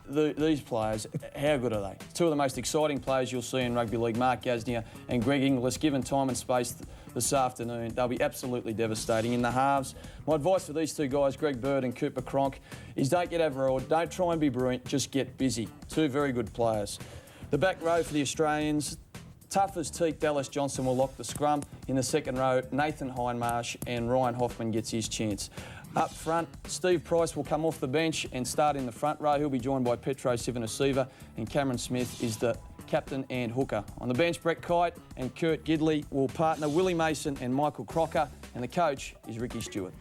These players, how good are they? Two of the most exciting players you'll see in rugby league, Mark Gasnier and Greg Inglis, given time and space this afternoon, they'll be absolutely devastating. In the halves, my advice for these two guys, Greg Bird and Cooper Cronk, is don't get overawed, don't try and be brilliant, just get busy. Two very good players. The back row for the Australians, tough as teak, Dallas Johnson will lock the scrum. In the second row, Nathan Hindmarsh and Ryan Hoffman gets his chance. Up front, Steve Price will come off the bench and start in the front row. He'll be joined by Petro Sivanasiva, and Cameron Smith is the captain and hooker. On the bench, Brett Kite and Kurt Gidley will partner Willie Mason and Michael Crocker, and the coach is Ricky Stewart.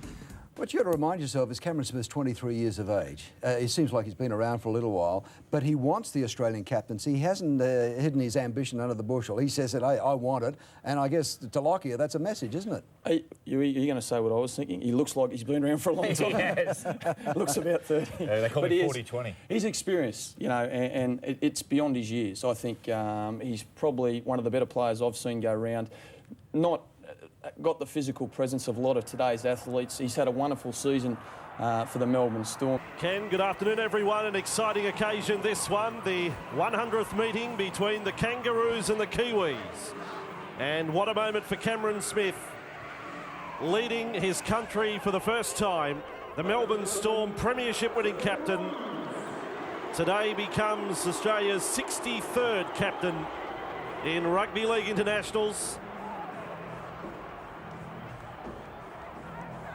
What you've got to remind yourself is Cameron Smith's 23 years of age. He seems like he's been around for a little while, but he wants the Australian captaincy. He hasn't hidden his ambition under the bushel. He says that, hey, I want it, and I guess to Lockyer, that's a message, isn't it? Hey, you're going to say what I was thinking? He looks like he's been around for a long time. Yes. Looks about 30. Yeah, they call him 40-20. He's experienced, you know, and it's beyond his years. I think he's probably one of the better players I've seen go round. Not got the physical presence of a lot of today's athletes. He's had a wonderful season for the Melbourne Storm. Ken, good afternoon everyone. An exciting occasion this one, the 100th meeting between the Kangaroos and the Kiwis. And what a moment for Cameron Smith, leading his country for the first time. The Melbourne Storm premiership winning captain today becomes Australia's 63rd captain in Rugby League Internationals.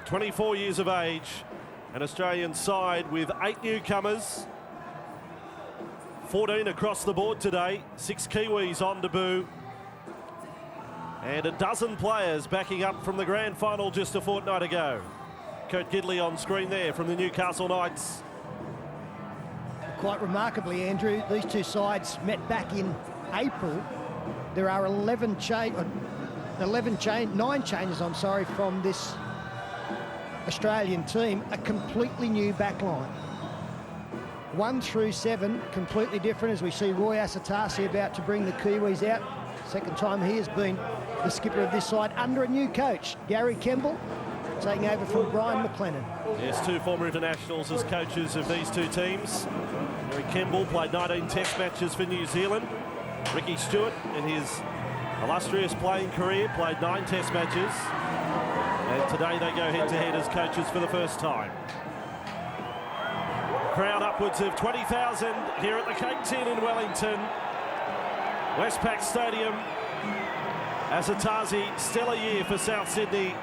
24 years of age, an Australian side with 8 newcomers, 14 across the board today, 6 Kiwis on debut, and a dozen players backing up from the grand final just a fortnight ago. Kurt Gidley on screen there from the Newcastle Knights. Quite remarkably, Andrew, these two sides met back in April. There are 9 changes, from this Australian team, a completely new backline. 1 through 7, completely different, as we see Roy Asatasi about to bring the Kiwis out. Second time he has been the skipper of this side under a new coach, Gary Kemble, taking over from Brian McLennan. Yes, 2 former internationals as coaches of these two teams. Gary Kemble played 19 test matches for New Zealand. Ricky Stewart, in his illustrious playing career, played 9 test matches. And today they go head-to-head as coaches for the first time. Crowd upwards of 20,000 here at the Cake Tin in Wellington. Westpac Stadium. Asatasi, stellar year for South Sydney.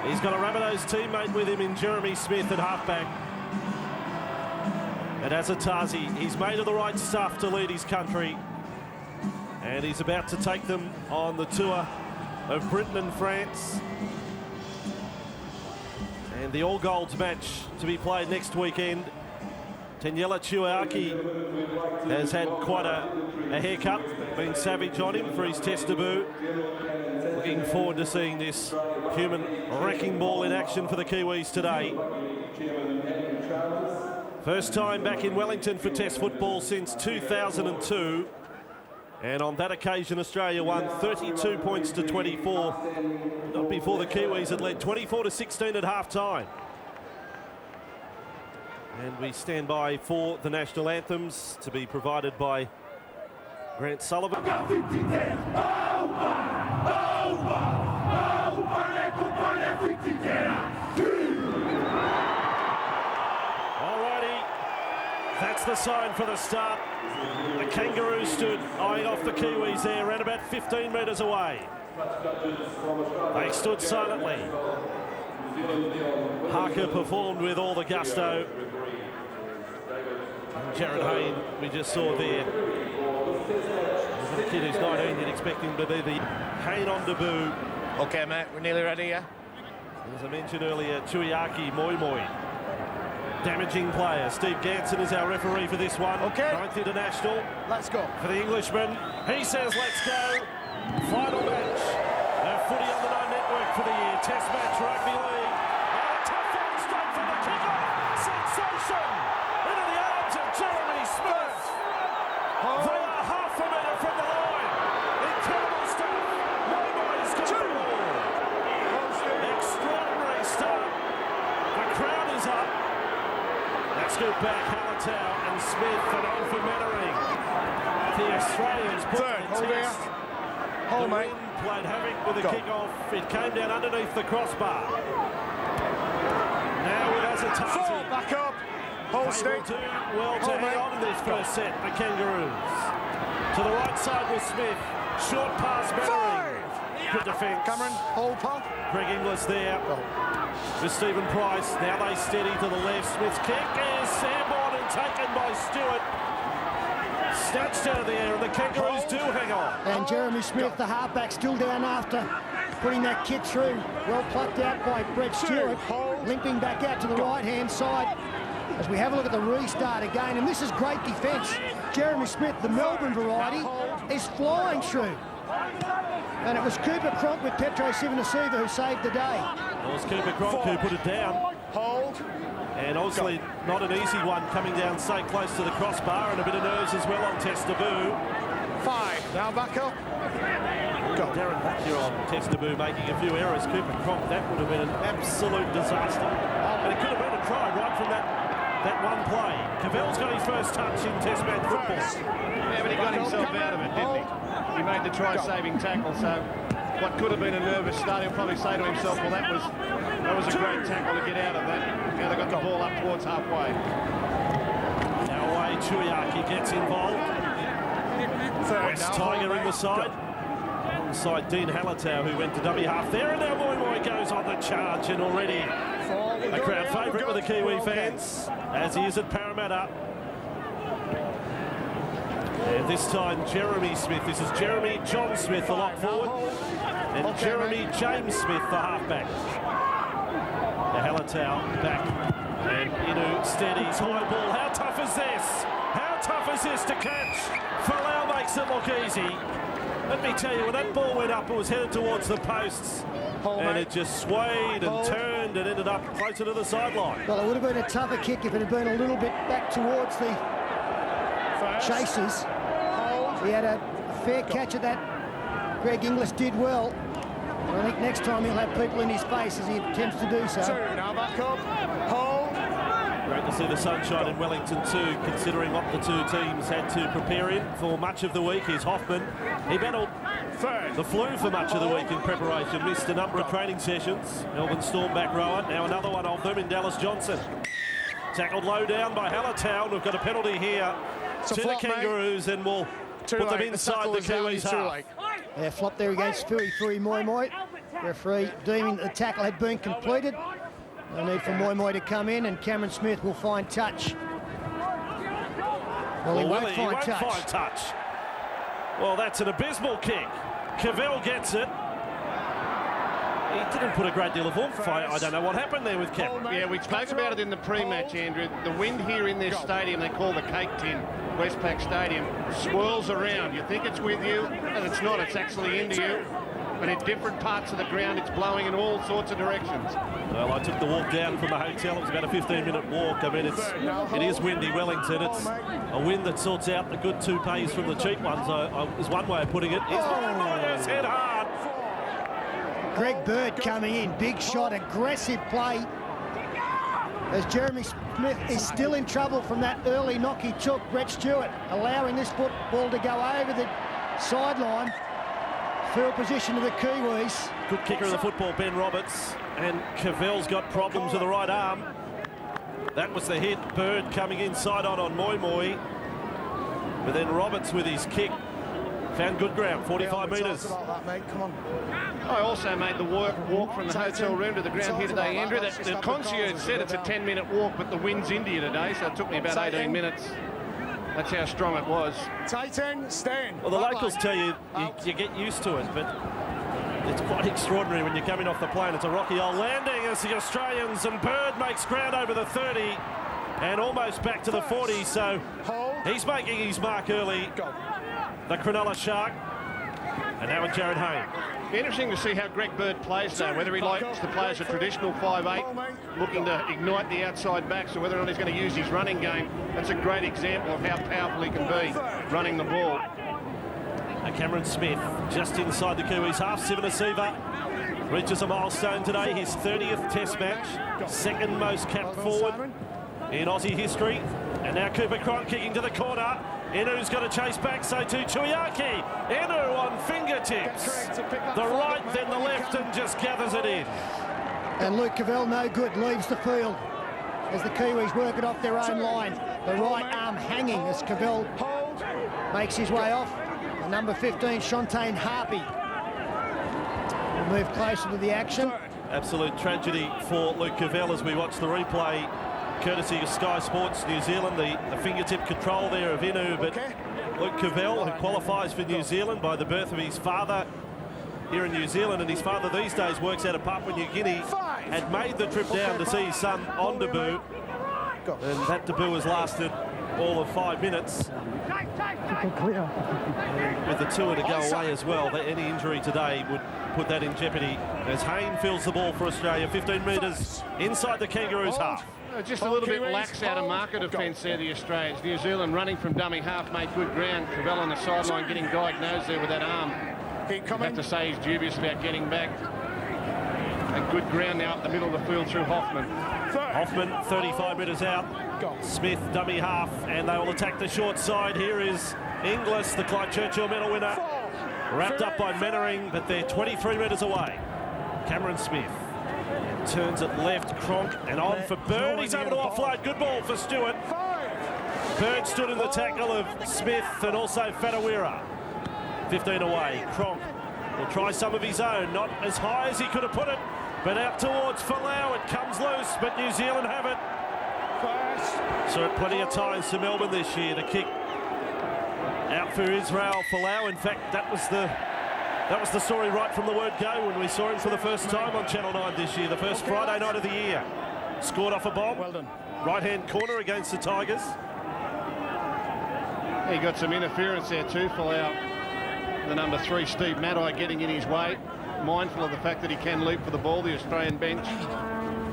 He's got a Rabbitohs teammate with him in Jeremy Smith at halfback. And Asatasi, he's made of the right stuff to lead his country. And he's about to take them on the tour of Britain and France. And the All-Golds match to be played next weekend. Taniela Tuiaki has had quite a haircut, been savage on him for his test debut. Looking forward to seeing this human wrecking ball in action for the Kiwis today. First time back in Wellington for test football since 2002. And on that occasion, Australia won 32 points to 24. Not before the Kiwis had led 24-16 at half-time. And we stand by for the national anthems to be provided by Grant Sullivan. Alrighty, that's the sign for the start. The Kangaroos stood eyeing off the Kiwis there, around about 15 metres away. They stood silently. Harker performed with all the gusto. And Jarryd Hayne, we just saw there. The kid who's 19, you'd expect him to be the Hayne on debut. Okay, mate, we're nearly ready, yeah? As I mentioned earlier, Tuiaki Moi. Damaging player. Steve Ganson is our referee for this one. Okay. 9th international. Let's go. For the Englishman. He says, let's go. Final match. Footy on the Nine Network for the year. Test match, rugby league. And a tough one straight from the kicker. Sensation. Into the arms of Jeremy Smith. They are half a metre from the line. Incredible stuff. Moi's got the ball. Extraordinary start. The crowd is up. Let's go back, Halatau. Smith and on for Mannering. The Australians put the test. Hold, the mate. wind played havoc with the kick-off. It came down underneath the crossbar. Now with Asatasi. Back up. Hold, They stick. will do well to hang on in this first set, the Kangaroos. To the right side with Smith. Short pass, Mannering. Good defence. Cameron, hold, pal. Greg Inglis there with Stephen Price. Now they steady to the left. Smith's kick is sandborne and taken by Stewart. Snatched out of the air, and the Kangaroos do hang on. And Jeremy Smith, the halfback, still down after putting that kick through. Well plucked out by Brett Stewart. Limping back out to the right-hand side as we have a look at the restart again. And this is great defence. Jeremy Smith, the Melbourne variety, is flying through. And it was Cooper Cronk with Petro Sivanasiva who saved the day. It was Cooper Cronk who put it down. Hold. And obviously not an easy one coming down so close to the crossbar, and a bit of nerves as well on Testaboo. 5. Now back up. Darren back here on Testaboo making a few errors. Cooper Cronk, that would have been an absolute disaster. And it could have been a try right from that one play. Cavell's got his first touch in Test match football. Yeah, but he got himself out of it, didn't he? He made the try-saving tackle, so what could have been a nervous start, he'll probably say to himself, well, that was a great tackle to get out of that. Now they got the ball up towards halfway. Now away, Chuiaki gets involved. West Tiger in the side. Alongside Dean Hallertau, who went to dummy half there, and now Moy goes on the charge, and already a crowd favourite with the Kiwi fans, as he is at Parramatta. And this time, Jeremy Smith. This is Jeremy John Smith, the lock forward, and Jeremy James Smith, the halfback. The Hallertau back, and Inu steadies, high ball. How tough is this? How tough is this to catch? Folau makes it look easy. Let me tell you, when that ball went up, it was headed towards the posts, and it just swayed and turned and ended up closer to the sideline. Well, it would have been a tougher kick if it had been a little bit back towards the chasers. He had a fair catch at that. Greg Inglis did well. I think next time he'll have people in his face as he attempts to do so. 2. Now back up. Hold. Great to see the sunshine in Wellington too, considering what the two teams had to prepare in for much of the week. Here's Hoffman. He battled the flu for much of the week in preparation, missed a number of training sessions. Melbourne Storm back rower, now another one of them in Dallas Johnson. Tackled low down by Hallertau. We've got a penalty here to the Kangaroos, and we'll put them inside the Kiwis half. Yeah, flop there against Fui Moy. Referee deeming that the tackle had been completed. No need for Moy to come in, and Cameron Smith will find touch. Well, he won't find touch. Well, that's an abysmal kick. Cavell gets it. He didn't put a great deal of oomph. I don't know what happened there with Cameron. Yeah, we spoke about it in the pre-match, Andrew. The wind here in this stadium, they call the Cake Tin, Westpac Stadium, swirls around. You think it's with you, and it's not. It's actually into you. But in different parts of the ground, it's blowing in all sorts of directions. Well, I took the walk down from the hotel. It was about a 15-minute walk. I mean, it is windy, Wellington. It's a wind that sorts out the good toupees from the cheap ones, is one way of putting it. It's head hard. Greg Bird coming in, big shot, aggressive play. As Jeremy Smith is still in trouble from that early knock he took. Brett Stewart allowing this football to go over the sideline. Field position of the Kiwis. Good kicker of the football, Ben Roberts. And Cavell's got problems with the right arm. That was the hit. Bird coming inside on Moy. But then Roberts with his kick found good ground, 45 metres. I also made the walk from the hotel room to the ground here today, Andrew. The concierge said it's a 10-minute walk, but the wind's into you today, so it took me about 18 minutes. That's how strong it was. Tight end, stand. Well, the locals tell you get used to it, but it's quite extraordinary when you're coming off the plane. It's a rocky old landing as the Australians, and Bird makes ground over the 30 and almost back to the 40, so he's making his mark early. The Cronulla Shark. And now with Jarryd Hayne. Interesting to see how Greg Bird plays though, whether he likes to play as a traditional 5'8", looking to ignite the outside backs, or whether or not he's going to use his running game. That's a great example of how powerful he can be running the ball. And Cameron Smith just inside the Kiwis half. Sivanasiva reaches a milestone today, his 30th Test match, second most capped forward in Aussie history. And now Cooper Cronk kicking to the corner. Inu's got to chase back, so too Tuiaki. Inu on fingertips. The right, then the left, and just gathers it in. And Luke Cavell, no good, leaves the field as the Kiwis work it off their own line. The right arm hanging as Cavell makes his way off. And number 15, Shontaine Harpy, will move closer to the action. Absolute tragedy for Luke Cavell as we watch the replay, courtesy of Sky Sports New Zealand. The fingertip control there of Inu, but Luke Cavell, who qualifies for New Zealand by the birth of his father here in New Zealand, and his father these days works out of Papua New Guinea, had made the trip down to see his son on debut, and that debut has lasted all of 5 minutes. With the tour to go away as well, any injury today would put that in jeopardy as Hayne fills the ball for Australia, 15 metres inside the Kangaroos half. Just a little bit lax out of marker defence there, the Australians. New Zealand running from dummy half made good ground. Cavell on the sideline getting diagnosed there with that arm. I have to say he's dubious about getting back. And good ground now up the middle of the field through Hoffman. Hoffman 35 metres out. Smith dummy half, and they will attack the short side. Here is Inglis, the Clyde Churchill medal winner, wrapped up by Mannering, but they're 23 metres away. Cameron Smith turns it left, Cronk, and on for Bird. He's able to offload. Good ball for Stewart. Bird stood in the tackle of Smith and also Fatawira. 15 away. Cronk will try some of his own, not as high as he could have put it, but out towards Folau. It comes loose, but New Zealand have it. So plenty of times to Melbourne this year. The kick out for Israel Folau. In fact, that was the story right from the word go when we saw him for the first time on Channel 9 this year, the first Friday night of the year. Scored off a bomb. Well done. Right-hand corner against the Tigers. He got some interference there too, Folau. The number 3, Steve Matai, getting in his way. Mindful of the fact that he can leap for the ball, the Australian bench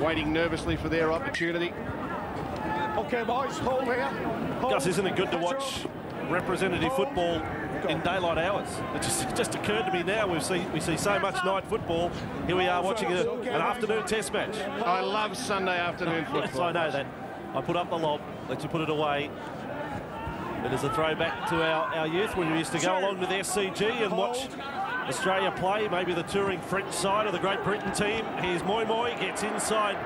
waiting nervously for their opportunity. Okay, boys, hold here. Gus, isn't it good to watch representative football in daylight hours? It just occurred to me now, we see so much night football. Here we are watching an afternoon test match. I love Sunday afternoon football. Yes, I know that. I put up the lob, let you put it away. It is a throwback to our youth when we used to go along with the SCG and watch Australia play, maybe the touring French side of the Great Britain team. Here's Moi Moi, gets inside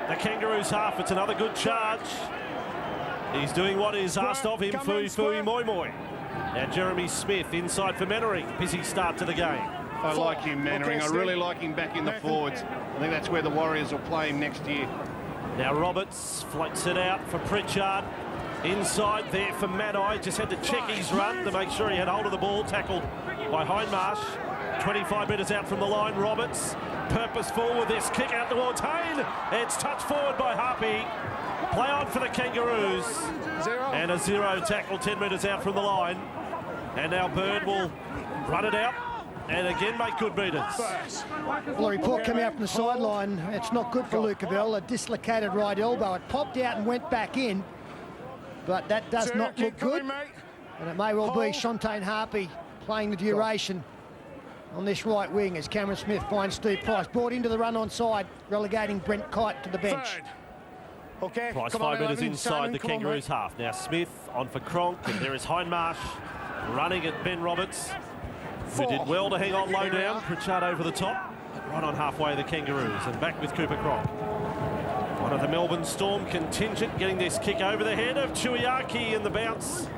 the Kangaroos half. It's another good charge. He's doing what is asked of him, Fui Moi Moi. Now Jeremy Smith inside for Mannering. Busy start to the game. I like him, Mannering. I really like him back in the forwards. I think that's where the Warriors will play him next year. Now Roberts floats it out for Pritchard. Inside there for Matai. Just had to check his run to make sure he had hold of the ball. Tackled by Hindmarsh. 25 metres out from the line. Roberts purposeful with this kick out towards Hayne. It's touched forward by Harpy. Play on for the Kangaroos. And a 0 tackle 10 metres out from the line. And now Bird will run it out and again make good meters. Well, a report coming out from the sideline. It's not good for Luke Cavell. A dislocated right elbow. It popped out and went back in. But that does not look good. And it may well be Shontaine Harpy playing the duration on this right wing as Cameron Smith finds Steve Price. Brought into the run on side, relegating Brent Kite to the bench. Okay, Price 5 metres inside the Kangaroos half. Now Smith on for Cronk, and there is Hindmarsh running at Ben Roberts, who did well to hang on low down. Pritchard over the top, right on halfway the Kangaroos, and back with Cooper Cronk. One of the Melbourne Storm contingent getting this kick over the head of Tuiaki, and the bounce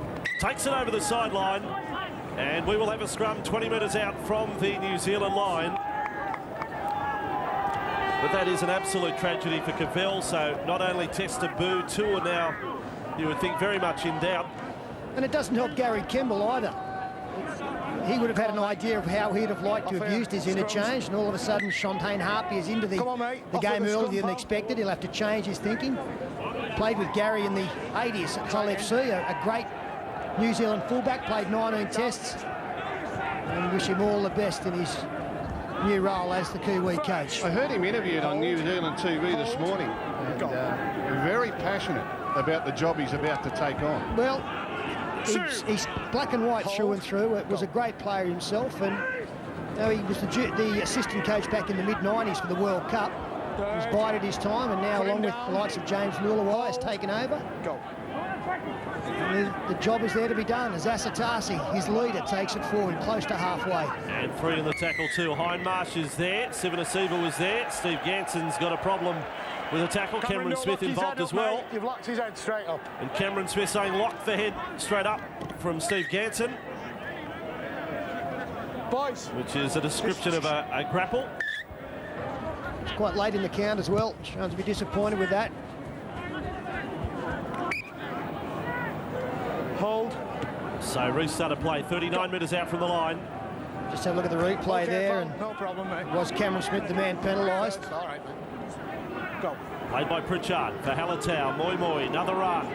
takes it over the sideline, and we will have a scrum 20 metres out from the New Zealand line. But that is an absolute tragedy for Cavell, so not only Test Taboo, Tour now, you would think very much in doubt. And it doesn't help Gary Kimball either. He would have had an idea of how he'd have liked to have used his interchange, and all of a sudden Shontaine Harpy is into the game earlier than expected. He'll have to change his thinking. Played with Gary in the 80s at Hull FC, a great New Zealand fullback, played 19 tests, and wish him all the best in his new role as the Kiwi coach. I heard him interviewed on New Zealand TV this morning, and very passionate about the job he's about to take on. Well, he's black and white through and through. It was a great player himself, and he was the assistant coach back in the mid-90s for the World Cup. He's bided his time, and now along with the likes of James Lulawai has taken over. And the job is there to be done as Asatasi, his leader, takes it forward close to halfway. And 3 in the tackle too. Hindmarsh is there. Sivanasiva was there. Steve Ganson's got a problem with a tackle. Cameron Smith involved as well. You've locked his head straight up. And Cameron Smith saying lock the head straight up from Steve Ganson. Boys. Which is a description of a grapple. It's quite late in the count as well. Trying to be disappointed with that. Hold. So restart of play, 39 metres out from the line. Just have a look at the replay there. And no problem, mate. was Cameron Smith the man penalised? All right, mate. Go. Played by Pritchard for Halatau. Moi, another run.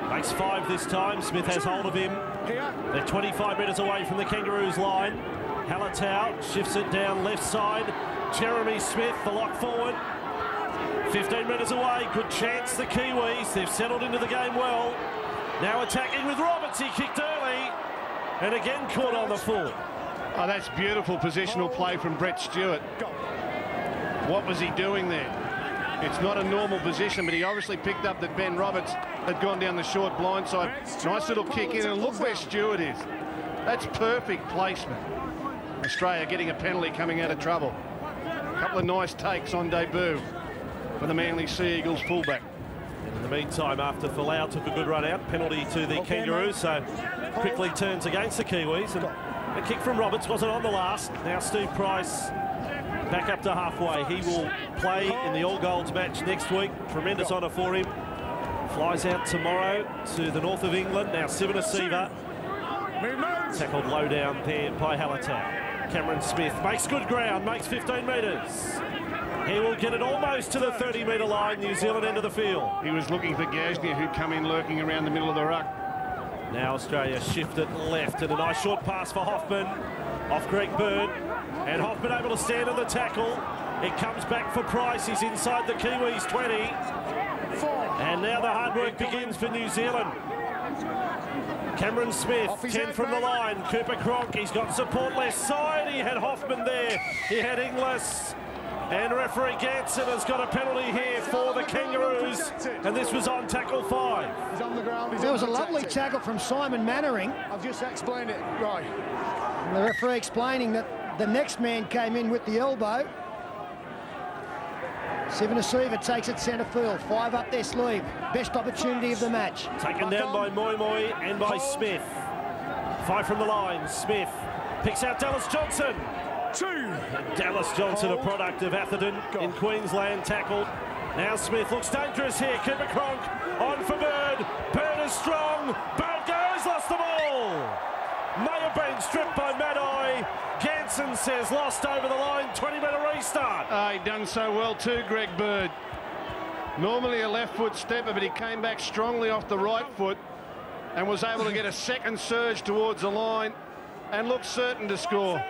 Makes 5 this time. Smith has hold of him. Here. They're 25 metres away from the Kangaroos line. Halatau shifts it down left side. Jeremy Smith, the lock forward. 15 metres away. Good chance, the Kiwis. They've settled into the game well. Now attacking with Roberts. He kicked early. And again caught on the full. Oh, that's beautiful positional play from Brett Stewart. What was he doing there? It's not a normal position, but he obviously picked up that Ben Roberts had gone down the short blind side. Nice little kick in, and look where Stewart is. That's perfect placement. Australia getting a penalty coming out of trouble. A couple of nice takes on debut for the Manly Sea Eagles fullback. And in the meantime, after Folau took a good run out, penalty to the Kangaroos, so quickly turns against the Kiwis. And a kick from Roberts wasn't on the last. Now Steve Price back up to halfway. He will play in the All Golds match next week. Tremendous honour for him. Flies out tomorrow to the north of England. Now Sivanasiva tackled low down there by Halatau. Cameron Smith makes good ground, makes 15 metres. He will get it almost to the 30-metre line, New Zealand end of the field. He was looking for Gasnier, who'd come in lurking around the middle of the ruck. Now Australia shift it left, and a nice short pass for Hoffman off Greg Bird. And Hoffman able to stand on the tackle. It comes back for Price. He's inside the Kiwis 20. And now the hard work begins for New Zealand. Cameron Smith, 10 from the line. Cooper Cronk, he's got support left side. He had Hoffman there. He had Inglis. And referee Ganson has got a penalty here for the Kangaroos. And this was on tackle 5. He's on the ground. There was a lovely tackle from Simon Mannering. I've just explained it. Right. And the referee explaining that the next man came in with the elbow. Sivanasiva takes it centre field. 5 up their sleeve. Best opportunity of the match. Taken down by Moi and by Smith. 5 from the line. Smith picks out Dallas Johnson. 2. Dallas Johnson, a product of Atherton in Queensland, tackled. Now Smith looks dangerous here. Cooper Cronk on for Bird. Bird is strong. Bird goes, lost the ball. May have been stripped by Matai. Ganson says lost over the line. 20-metre restart. He done so well too, Greg Bird. Normally a left foot stepper, but he came back strongly off the right foot and was able to get a second surge towards the line and looked certain to score.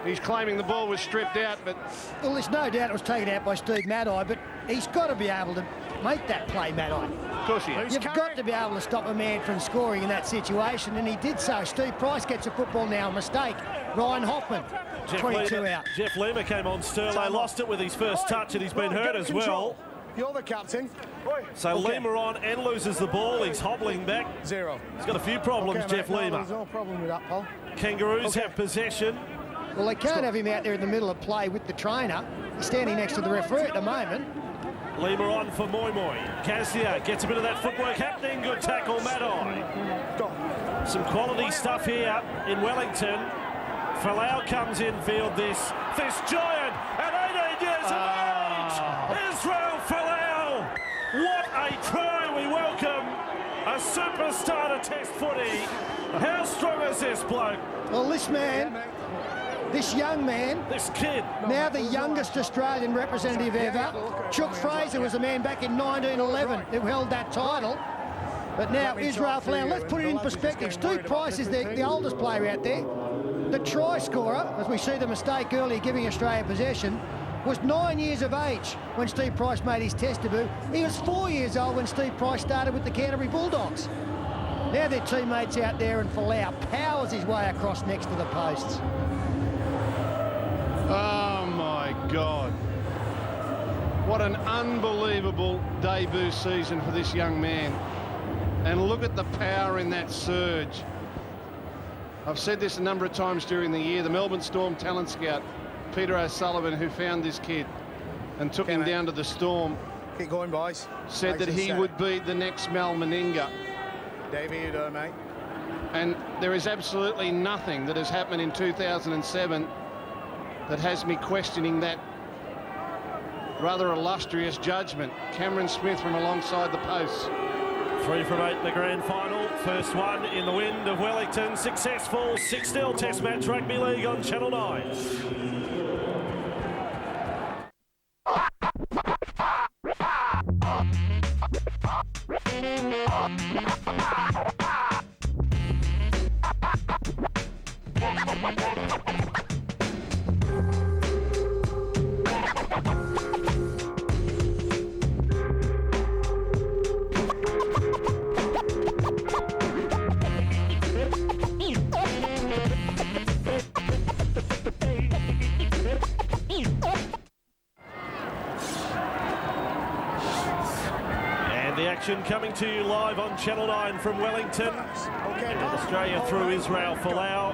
He's claiming the ball was stripped out, but... Well, there's no doubt it was taken out by Steve Matai, but he's got to be able to make that play, Matai. Of course he is. You've got to be able to stop a man from scoring in that situation, and he did so. Steve Price gets a football now, mistake. Ryan Hoffman, 22 out. Jeff Lima came on. Sterlo lost it with his first touch, and he's been hurt as well. You're the captain. So Lima on and loses the ball. He's hobbling back. 0. He's got a few problems, Okay, Jeff mate. Lima. There's no problem with that, Paul. Kangaroos have possession. Well, they can't have him out there in the middle of play with the trainer. He's standing next to the referee at the moment. Lima on for Moi. Cassia gets a bit of that footwork happening. Good tackle, Matai. Some quality stuff here in Wellington. Folau comes in field this giant at 18 years of age. Israel Folau. What a try. We welcome a superstar to Test footy. How strong is this bloke? Well, this man, this young man, this kid, now the youngest Australian representative ever. Chuck Fraser was a man back in 1911 who held that title. But now Israel Folau, let's put it in perspective. Steve Price is the oldest player out there. The try scorer, as we see the mistake earlier giving Australia possession, was 9 years of age when Steve Price made his Test debut. He was 4 years old when Steve Price started with the Canterbury Bulldogs. Now their teammates out there, and Folau powers his way across next to the posts. Oh my God. What an unbelievable debut season for this young man. And look at the power in that surge. I've said this a number of times during the year. The Melbourne Storm talent scout, Peter O'Sullivan, who found this kid and took him down to the Storm, Keep going, boys. said that he would be the next Mal Meninga. Davey, you do, mate. And there is absolutely nothing that has happened in 2007 that has me questioning that rather illustrious judgment. Cameron Smith from alongside the posts. 3 from 8 in the grand final. First one in the wind of Wellington. Successful 6-0 Test match rugby league on Channel 9. Coming to you live on Channel 9 from Wellington. Australia through Israel Folau,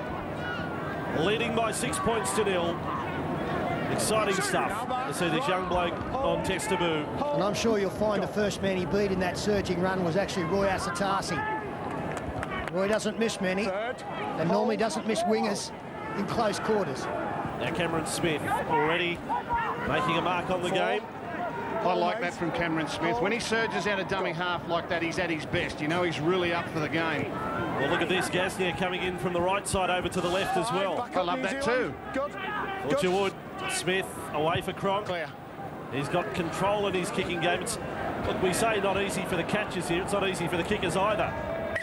leading by 6 points to 0. Exciting stuff to see this young bloke on test debut. And I'm sure you'll find the first man he beat in that surging run was actually Roy Asatasi. Roy doesn't miss many, and normally doesn't miss wingers in close quarters. Now Cameron Smith already making a mark on the game. I like that from Cameron Smith. When he surges out a dummy half like that, he's at his best. You know he's really up for the game. Well, look at this. Gasnier coming in from the right side over to the left as well. I love that too. Thought you would. Smith away for Cronk. He's got control in his kicking game. Look, we say not easy for the catchers here. It's not easy for the kickers either.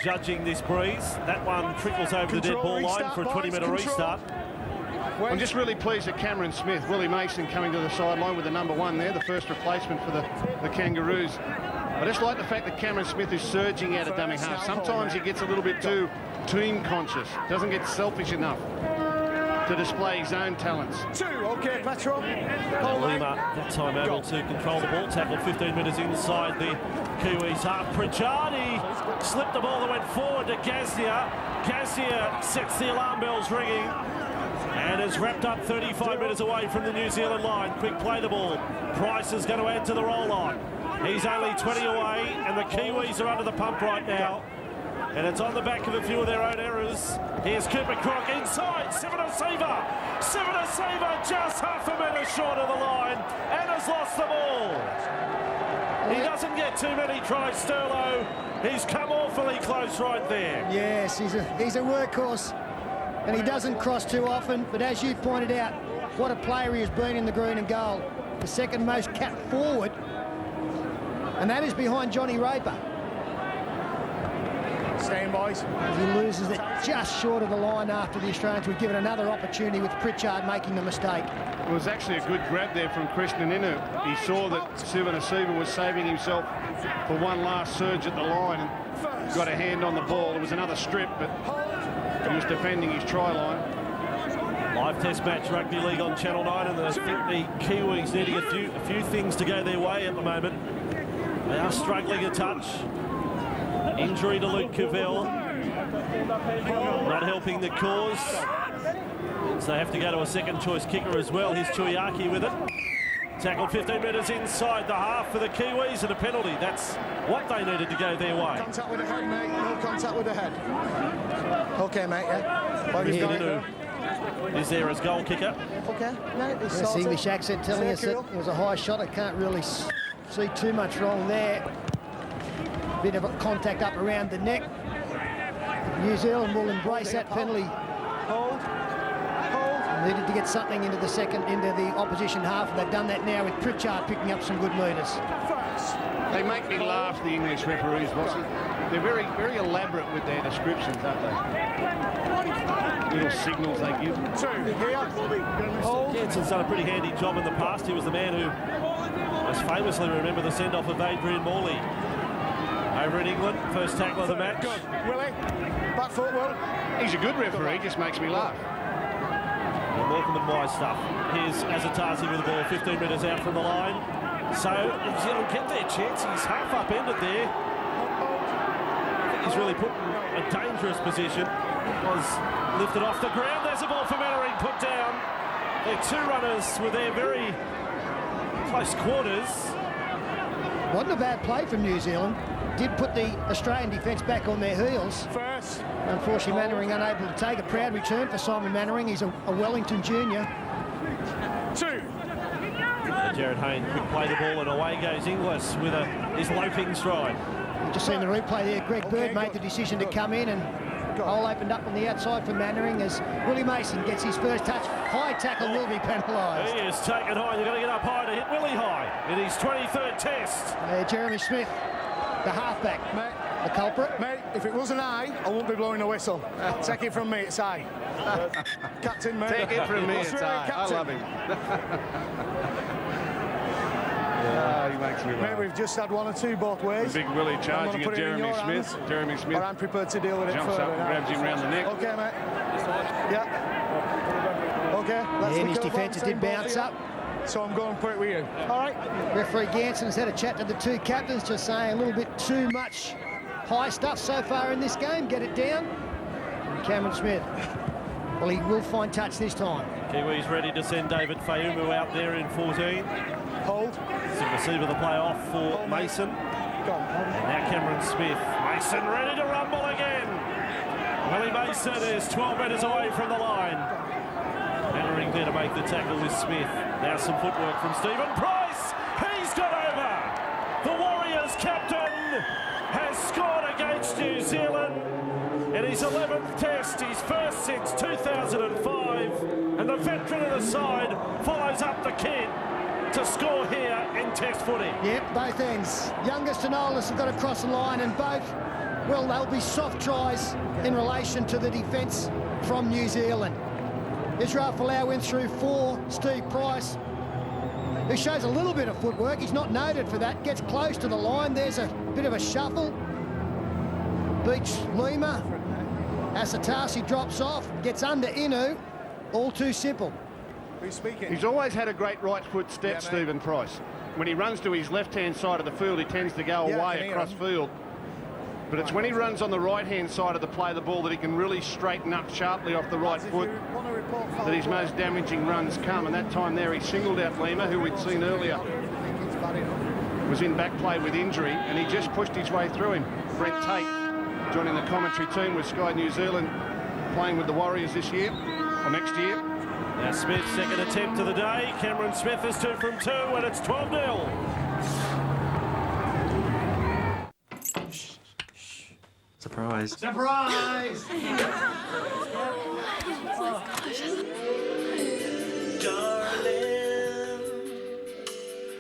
Judging this breeze, that one trickles over the dead ball line for a 20-metre restart. I'm just really pleased that Cameron Smith, Willie Mason coming to the sideline with the number 1 there, the first replacement for the Kangaroos. I just like the fact that Cameron Smith is surging out of dummy half. Sometimes he gets a little bit too team conscious, doesn't get selfish enough to display his own talents. 2, okay, Petro. Lima that time able to control the ball, tackled 15 metres inside the Kiwis half. Pritchard, he slipped the ball that went forward to Gasnier. Gasnier sets the alarm bells ringing and is wrapped up 35 metres away from the New Zealand line. Quick play the ball. Price is going to add to the roll on. He's only 20 away and the Kiwis are under the pump right now. And it's on the back of a few of their own errors. Here's Cooper Cronk inside. Seven Saver just half a metre short of the line and has lost the ball. He doesn't get too many tries, Sterlo. He's come awfully close right there. Yes, he's a workhorse. And he doesn't cross too often, but as you pointed out, what a player he has been in the green and gold. The second most capped forward, and that is behind Johnny Raper. Staying, boys. He loses it just short of the line after the Australians were given another opportunity with Pritchard making the mistake. It was actually a good grab there from Krishnan Inu. He saw that Sivanasiva was saving himself for one last surge at the line and got a hand on the ball. It was another strip, but he was defending his try line. Live test match rugby league on Channel 9, and I think the Kiwis needing a few things to go their way at the moment. They are struggling a touch. Injury to Luke Cavell, not helping the cause. So they have to go to a second choice kicker as well. Here's Chuiaki with it. Tackled 15 metres inside the half for the Kiwis and a penalty. That's what they needed to go their way. Contact with the head, mate. No contact with the head. Okay, mate, yeah. What is there as goal kicker? Okay, mate. This English accent telling us that it was a high shot. I can't really see too much wrong there. Bit of a contact up around the neck. New Zealand will embrace that penalty. Hold. Needed to get something into the opposition half, and they've done that now with Pritchard picking up some good metres. They make me laugh, the English referees, Bossy. They're very, very elaborate with their descriptions, aren't they? Little signals they give. 2 here. Jensen's done a pretty handy job in the past. He was the man who most famously remember the send-off of Adrian Morley over in England. First tackle of the match. Good. Willie. Back foot, Will. He's a good referee, just makes me laugh. Well, Morecambe and Wise stuff. Here's Azatasi with the ball 15 metres out from the line. So New Zealand get their chance. He's half upended there. was really put in a dangerous position. Was lifted off the ground. There's a ball for Mannering, put down. Their two runners were there very close quarters. Wasn't a bad play from New Zealand. Did put the Australian defence back on their heels. First. Unfortunately, Mannering unable to take a proud return for Simon Mannering. He's a Wellington junior. 2. Jarryd Hayne could play the ball, and away goes Inglis with his loping stride. You've just seen the replay there. Greg Bird made the decision to come in, and hole opened up on the outside for Mannering as Willie Mason gets his first touch. High tackle will be penalised. He is taken high. You've got to get up high to hit Willie High in his 23rd test. Jeremy Smith, the halfback, Mate, the culprit. mate, if it wasn't I wouldn't be blowing the whistle. Take it from me, it's I. Captain, mate. Take it from me, it's I. I love him. He makes me Mate, laugh. we've just had 1 or 2 both ways. Big Willie charging I'm gonna at put it in Jeremy your Smith. hands, Jeremy Smith Or I'm prepared to deal with it jumps further up and now. grabs him round the neck. Okay, mate. Yeah. Okay, let's And his look at defence the did ball, bounce same up. ball. So I'm going to put it with you. All right. Referee Ganson has had a chat to the two captains, just saying a little bit too much high stuff so far in this game. Get it down. And Cameron Smith, well, he will find touch this time. Kiwis ready to send David Fayumu out there in 14. Hold. It's a receiver the play off for Mason. Go on. And now Cameron Smith. Mason ready to rumble again. Willie Mason is 12 metres away from the line. Mannering there to make the tackle with Smith. Now some footwork from Stephen Price. He's got over. The Warriors captain has scored against New Zealand in his 11th test, his first since 2005. And the veteran of the side follows up the kid to score here in test footy. Yep, both ends. Youngest and oldest have got to cross the line, and both, well, they'll be soft tries in relation to the defence from New Zealand. Inglis Folau went through 4. Steve Price, who shows a little bit of footwork, he's not noted for that, gets close to the line. There's a bit of a shuffle. Beats Lima. Asatasi drops off, gets under Inu. All too simple. Who's speaking? He's always had a great right foot step, Yeah, mate. Stephen Price. When he runs to his left-hand side of the field, he tends to go Yeah, I away can hear across him. field. But it's when he runs on the right-hand side of the play the ball that he can really straighten up sharply off the right If foot, you want to report foul that his play, most damaging runs come. And that time there, he singled out Lima, who we'd seen earlier, I think it's bad enough. was in back play with injury, and he just pushed his way through him. Brett Tate joining the commentary team with Sky New Zealand, playing with the Warriors this year, or next year. Now Smith's second attempt of the day. Cameron Smith is 2 from 2, and it's 12-0. Surprise. Surprise! Darling,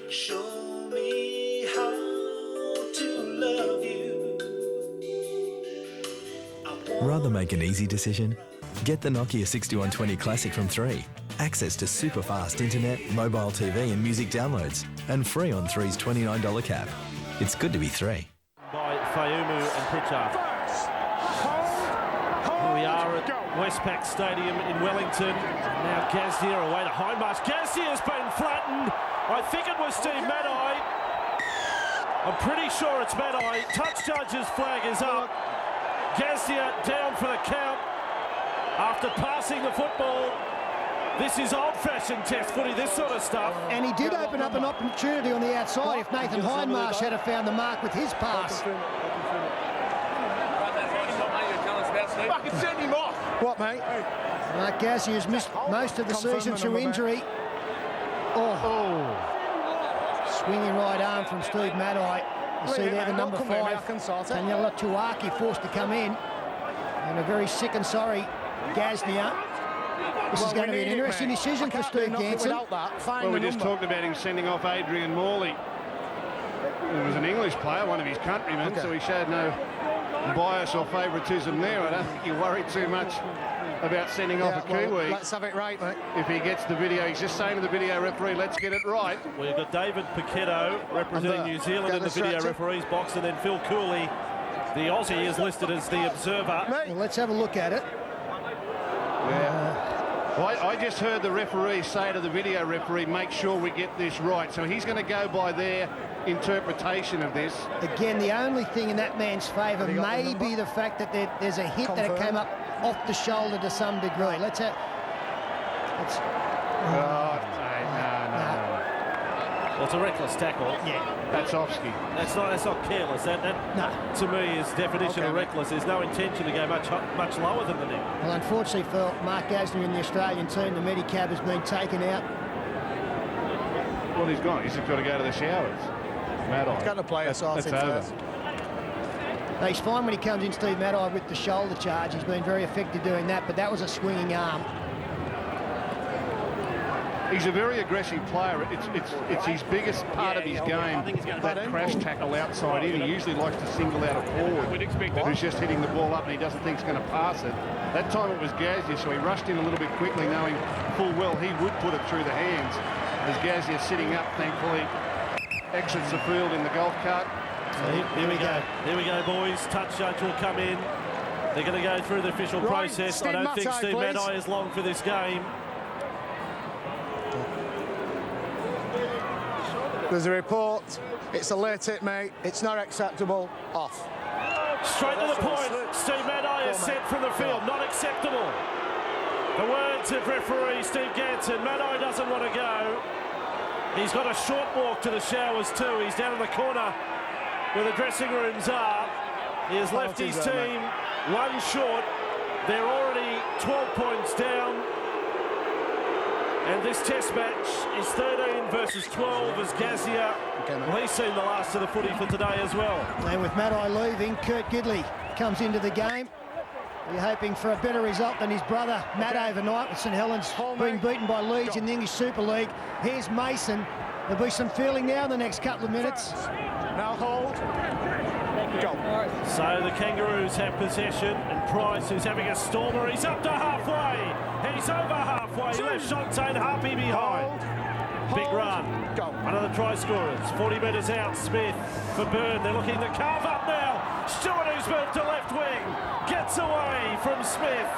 show me how to love you. Rather make an easy decision? Get the Nokia 6120 Classic from 3. Access to super fast internet, mobile TV and music downloads. And free on 3's $29 cap. It's good to be 3. By Fayumu and Pritchard. Here we are at Westpac Stadium in Wellington. Now Gazdier away to Hindmarsh. Gazdier's been flattened. I think it was Steve Matai. I'm pretty sure it's Matai. Touch judge's flag is up. Gazdier down for the count after passing the football. This is old-fashioned test footy, this sort of stuff. And he did open up an opportunity on the outside if Nathan Hindmarsh had found the mark with his pass. Fucking send him off! What, mate? Mark Gazzi has missed most of the season through injury. Oh. Swinging right arm from Steve Matai. You see there the number 5, Daniela Tuaki, forced to come in. And a very sick and sorry Gaznia. This is going to be an interesting decision for Steve Ganson. Well, we just talked about him sending off Adrian Morley. He was an English player, one of his countrymen, so he showed no bias or favouritism there. I don't think you worry too much about sending off a Kiwi. Let's have it right, mate. If he gets the video, he's just saying to the video referee, let's get it right. We've got David Paquetto representing New Zealand in the video referee's box, and then Phil Cooley, the Aussie, is listed as the observer. Well, let's have a look at it. Well, I just heard the referee say to the video referee, make sure we get this right. So he's going to go by their interpretation of this. Again, the only thing in that man's favour may be the fact that there's a hit that it came up off the shoulder to some degree. Let's have... No. Well, it's a reckless tackle. Yeah. That's Offski. That's not careless. That to me is definition of reckless. There's no intention to go much lower than the net. Well, unfortunately for Mark Gasnier in the Australian team, the Medicab has been taken out. Well, he's gone. He's just got to go to the showers. Matai. He's going to play us off. That's over. He's fine when he comes in, Steve Matai, with the shoulder charge. He's been very effective doing that, but that was a swinging arm. He's a very aggressive player. It's his biggest part of his game, that crash tackle outside in. He usually likes to single out a forward who's just hitting the ball up and he doesn't think he's going to pass it. That time it was Gasnier, so he rushed in a little bit quickly, knowing full well he would put it through the hands. As Gasnier sitting up, thankfully, exits the field in the golf cart. So here we go. Here we go, boys. Touch judge will come in. They're going to go through the official process. I don't think Steve Matai is long for this game. There's a report. It's a late hit, mate. It's not acceptable. Off. Straight to the point. Steve Matai is sent from the field. Not acceptable. The words of referee Steve Ganson. Matai doesn't want to go. He's got a short walk to the showers too. He's down in the corner where the dressing rooms are. He has left his team one short. They're already 12 points down. And this test match is 13 versus 12 as Gasnier, well, he's seen the last of the footy for today as well. And with Matai leaving, Kurt Gidley comes into the game. You're hoping for a better result than his brother Matt overnight, with St Helens being beaten by Leeds in the English Super League. Here's Mason. There'll be some feeling now in the next couple of minutes. Now hold. Go. So the Kangaroos have possession, and Price, who's having a stormer, he's up to halfway. He's over halfway. He left Shontaine Harpy behind. Big run. Go. One of the try scorers. 40 metres out. Smith for Byrne. They're looking to carve up now. Stewart, who's moved to left wing, gets away from Smith.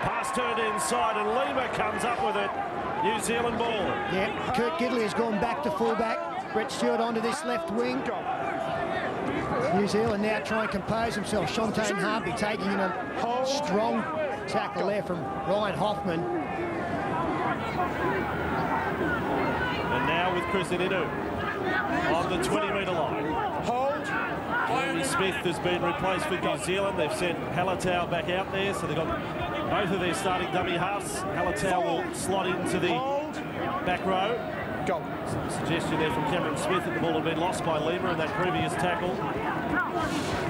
Pass turned inside, and Lima comes up with it. New Zealand ball. Yeah, Kurt Gidley has gone back to fullback. Brett Stewart onto this left wing. New Zealand now trying to compose himself. Shontaine Harpy taking in a strong tackle there from Ryan Hoffman. And now with Chris Inu on the 20-metre line. Hold. Jeremy Smith has been replaced for New Zealand. They've sent Halatau back out there, so they've got both of their starting dummy halves. Halatau will slot into the back row. Go. Some suggestion there from Cameron Smith that the ball had been lost by Lima in that previous tackle.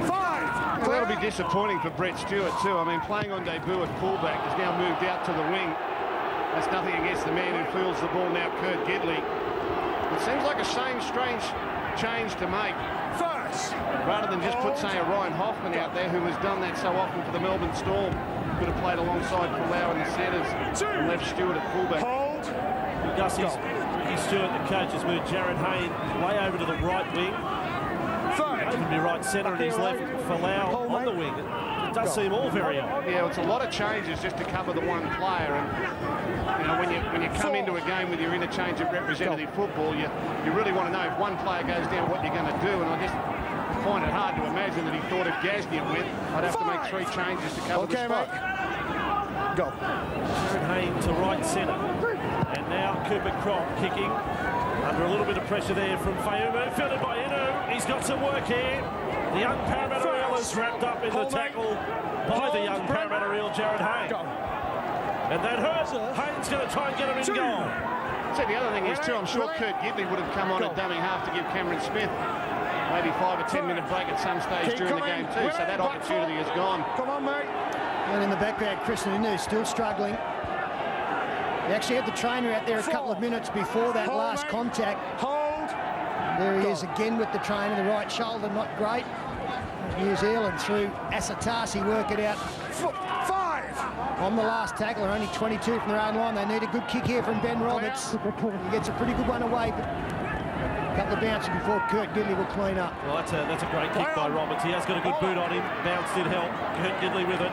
Well, that'll be disappointing for Brett Stewart too. I mean, playing on debut at fullback, has now moved out to the wing. That's nothing against the man who fields the ball now, Kurt Gidley. It seems like a strange change to make. Rather than just put, say, a Ryan Hoffman out there, who has done that so often for the Melbourne Storm. Could have played alongside Folau in the centres and left Stewart at fullback. Ricky Stewart, the coach, has moved Jarryd Hayne way over to the right wing. He can be right centre, and he's left Folau on the wing. It does seem all very odd. Yeah, it's a lot of changes just to cover the one player. And you know, when you come into a game with your interchange of representative football, you really want to know if one player goes down, what you're going to do. And I just find it hard to imagine that he thought if Gasnier went, I'd have to make 3 changes to cover the spot. Go. Jarryd Hayne to right centre. And now Cooper Cronk kicking under a little bit of pressure there from Fayumu. Fielded by Inu. He's got some work here. The young Parramatta Eel is wrapped up in the tackle by the young Parramatta Eel, Jarryd Hayne. And that hurts. Hayne's going to try and get him in goal. So the other thing is too, I'm sure Kurt Gidley would have come on at dummy half to give Cameron Smith maybe 5 or 10 minute break at some stage during the game too. So that opportunity is gone. Come on, mate. And in the background, Chris Inu still struggling. He actually had the trainer out there a couple of minutes before that last contact. There he is again with the trainer, the right shoulder, not great. New Zealand through Asatasi work it out. 5. On the last tackle, they're only 22 from their own line. They need a good kick here from Ben Roberts. He gets a pretty good one away, but a couple of bounces before Kurt Gidley will clean up. Well, that's a great kick by Roberts. He has got a good boot on him. Bounce did help. Kurt Gidley with it.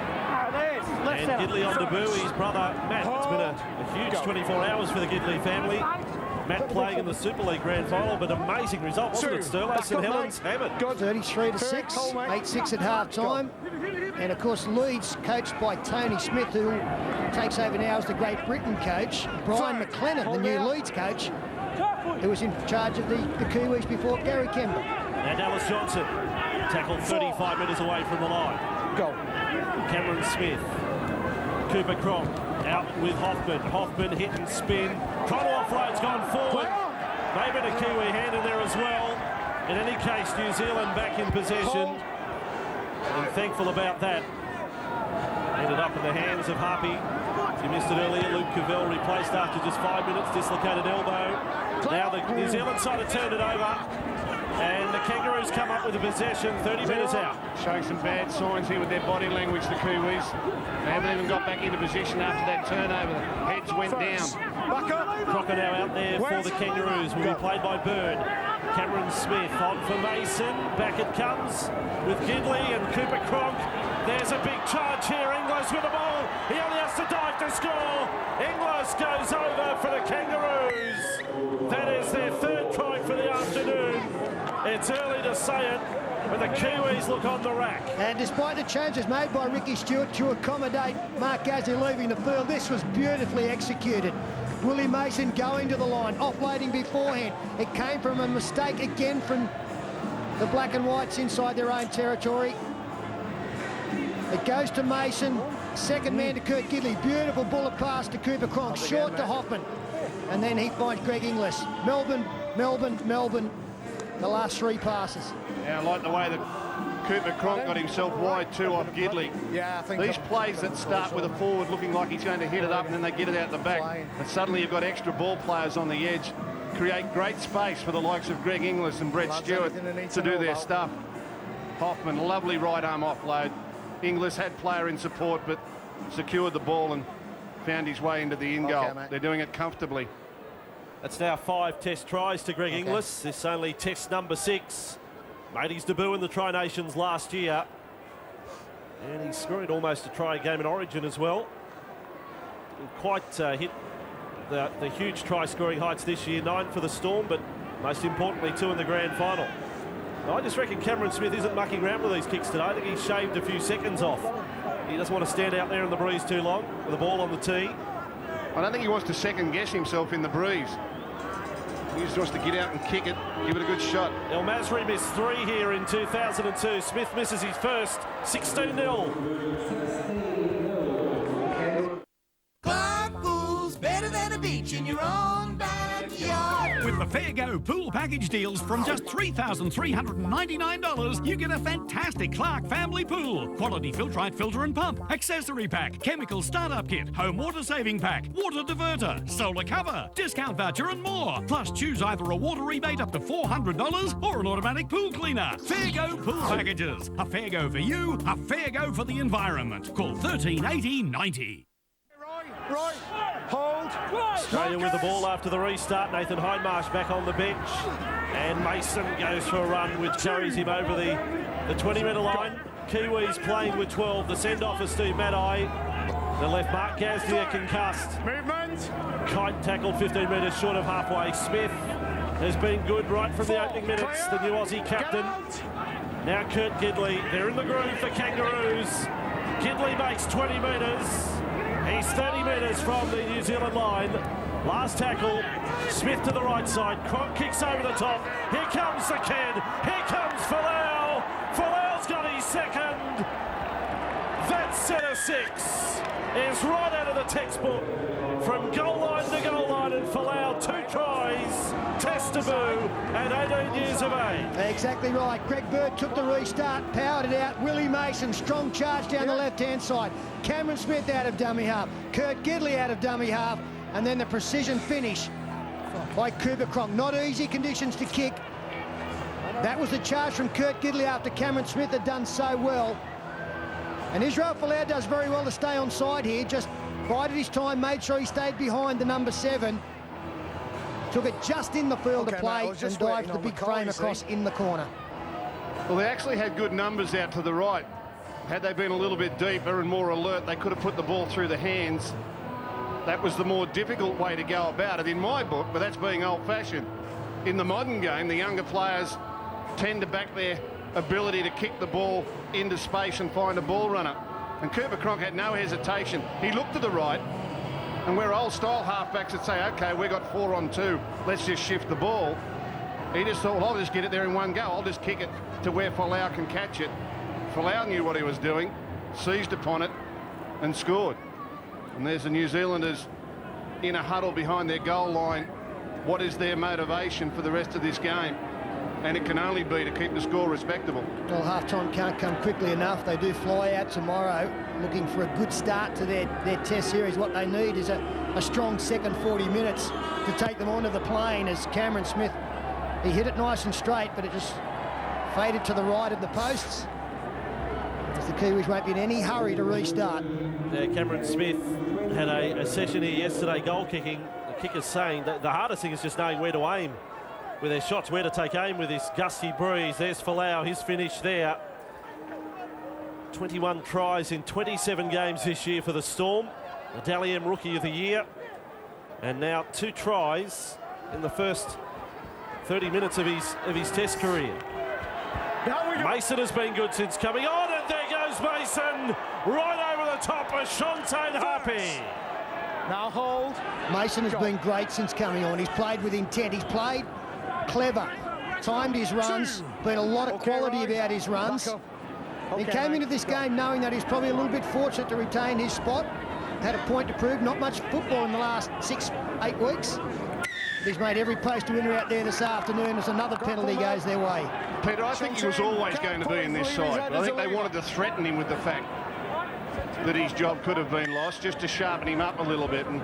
And Gidley on debut, his brother Matt. It's been a huge 24 hours for the Gidley family. Matt playing in the Super League Grand Final, but amazing result, wasn't it, Sterlo? St Helens hammered. 33-6, 8-6 at half-time. And, of course, Leeds, coached by Tony Smith, who takes over now as the Great Britain coach. Brian McLennan, the new Leeds coach, who was in charge of the Kiwis before Gary Kemba. And Dallas Johnson tackled 35 metres away from the line. Go. Cameron Smith. Cooper Cronk out with Hoffman. Hoffman hit and spin. Trying to offload's gone forward. Maybe a Kiwi hand in there as well. In any case, New Zealand back in possession. And thankful about that. Ended up in the hands of Harpy. You missed it earlier. Luke Cavell replaced after just 5 minutes. Dislocated elbow. Now the New Zealand side have turned it over. And the Kangaroos come up with a possession 30 metres out. Showing some bad signs here with their body language, the Kiwis. They haven't even got back into position after that turnover. The heads went down. Crocodile out there for the Kangaroos will be played by Bird. Cameron Smith on for Mason. Back it comes with Gidley and Cooper Cronk. There's a big charge here. Inglis with the ball. He only has to dive to score. Inglis goes over for the Kangaroos. That is their third try for the afternoon. It's early to say it, but the Kiwis look on the rack. And despite the changes made by Ricky Stewart to accommodate Mark Gasnier leaving the field, this was beautifully executed. Willie Mason going to the line, offloading beforehand. It came from a mistake again from the Black and Whites inside their own territory. It goes to Mason, second man to Kurt Gidley. Beautiful bullet pass to Cooper Cronk, short to Hoffman. And then he finds Greg Inglis. Melbourne, the last three passes. Yeah, I like the way that Cooper Cronk got himself wide too off Gidley. Yeah, I think these plays that start with a forward looking like he's going to hit it up and then they get it out the back, and suddenly you've got extra ball players on the edge, create great space for the likes of Greg Inglis and Brett Stewart to do their stuff. Hoffman, lovely right arm offload. Inglis had player in support but secured the ball and found his way into the in goal. They're doing it comfortably. That's now 5 test tries to Greg Inglis. This only test number 6. Made his debut in the Tri-Nations last year. And he scored almost a try game in Origin as well. Didn't quite hit the huge try-scoring heights this year. 9 for the Storm, but most importantly 2 in the grand final. I just reckon Cameron Smith isn't mucking around with these kicks today. I think he's shaved a few seconds off. He doesn't want to stand out there in the breeze too long with the ball on the tee. I don't think he wants to second-guess himself in the breeze. He just wants to get out and kick it, give it a good shot. El Masri missed 3 here in 2002. Smith misses his first, 16-0. Clark Pool's better than a beach in your own backyard. With the Fair Go pool package deals from just $3,399, you get a fantastic Clark family pool. Quality Filtrite filter and pump, accessory pack, chemical startup kit, home water saving pack, water diverter, solar cover, discount voucher and more. Plus choose either a water rebate up to $400 or an automatic pool cleaner. Fair Go pool packages. A fair go for you, a fair go for the environment. Call 138090. Right, hold. Australia with the ball after the restart. Nathan Hindmarsh back on the bench. And Mason goes for a run which carries him over the 20-metre line. Kiwis playing with 12. The send-off is Steve Matai. The left Mark Gasnier concussed. Movement. Kite tackled 15 metres short of halfway. Smith has been good right from the opening minutes. The new Aussie captain. Now Kurt Gidley. They're in the groove for Kangaroos. Gidley makes 20 metres. He's 30 metres from the New Zealand line. Last tackle, Smith to the right side. Cronk kicks over the top. Here comes the kid. Here comes Folau. Folau's got his second. That centre 6 is right out of the textbook. From goal line to goal line, and Folau 2 tries. Test debut at 18 years of age. Exactly right. Greg Bird took the restart, powered it out. Willie Mason, strong charge down the left-hand side. Cameron Smith out of dummy half. Kurt Gidley out of dummy half. And then the precision finish by Cooper Cronk. Not easy conditions to kick. That was the charge from Kurt Gidley after Cameron Smith had done so well. And Israel Folau does very well to stay on side here. Just bided his time, made sure he stayed behind the number 7. Took it just in the field to play and dived the big frame across in the corner. Well, they actually had good numbers out to the right. had they been a little bit deeper and more alert, they could have put the ball through the hands. That was the more difficult way to go about it in my book, but that's being old-fashioned. In the modern game, the younger players tend to back their ability to kick the ball into space and find a ball runner. And Cooper Cronk had no hesitation. He looked to the right, and where old-style halfbacks would say, OK, we've got 4 on 2, let's just shift the ball. He just thought, well, I'll just get it there in one go. I'll just kick it to where Folau can catch it. Folau knew what he was doing, seized upon it, and scored. And there's the New Zealanders in a huddle behind their goal line. What is their motivation for the rest of this game? And it can only be to keep the score respectable. Well, half-time can't come quickly enough. They do fly out tomorrow looking for a good start to their test series. What they need is a strong second 40 minutes to take them onto the plane, as Cameron Smith, he hit it nice and straight, but it just faded to the right of the posts. As the Kiwis won't be in any hurry to restart. Yeah, Cameron Smith had a session here yesterday, goal kicking. The kicker's saying that the hardest thing is just knowing where to aim with their shots, where to take aim with this gusty breeze. There's Folau, his finish there. 21 tries in 27 games this year for the Storm. The Dally M Rookie of the Year. And now 2 tries in the first 30 minutes of his test career. Mason has been good since coming on, and there goes Mason right over the top of Shontaine Happy. Now hold. Mason has been great since coming on. He's played with intent. He's played clever, timed his runs, been a lot of quality about his runs. He came into this game knowing that he's probably a little bit fortunate to retain his spot. Had a point to prove. Not much football in the last 6-8 weeks. He's made every post winner out there this afternoon as another penalty goes their way. Peter, I think he was always going to be in this side, but I think they wanted to threaten him with the fact that his job could have been lost, just to sharpen him up a little bit. And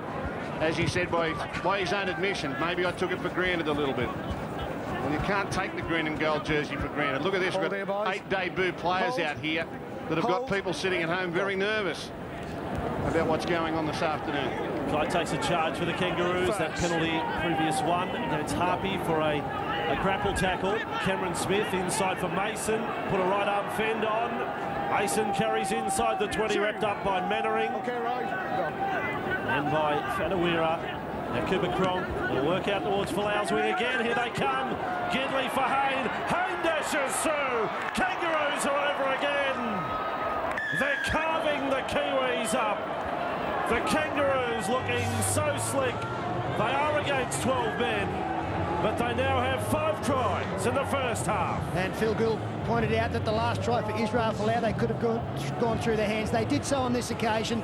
as he said by his own admission, maybe I took it for granted a little bit. Well, you can't take the green and gold jersey for granted. Look at this, we've got 8 debut players out here that have got people sitting at home very nervous about what's going on this afternoon. Guy takes a charge for the Kangaroos. That penalty, previous one against Harpy for a grapple tackle. Cameron Smith inside for Mason. Put a right arm fend on. Mason carries inside the 20, wrapped up by Mannering. And by Fadawira. Now Cooper Cronk will work out towards Folau's wing again. Here they come. Gidley for Hayne. Hayne dashes through. Kangaroos are over again. They're carving the Kiwis up. The Kangaroos looking so slick. They are against 12 men, but they now have 5 tries in the first half. And Phil Gould pointed out that the last try for Israel Folau, they could have gone through their hands. They did so on this occasion.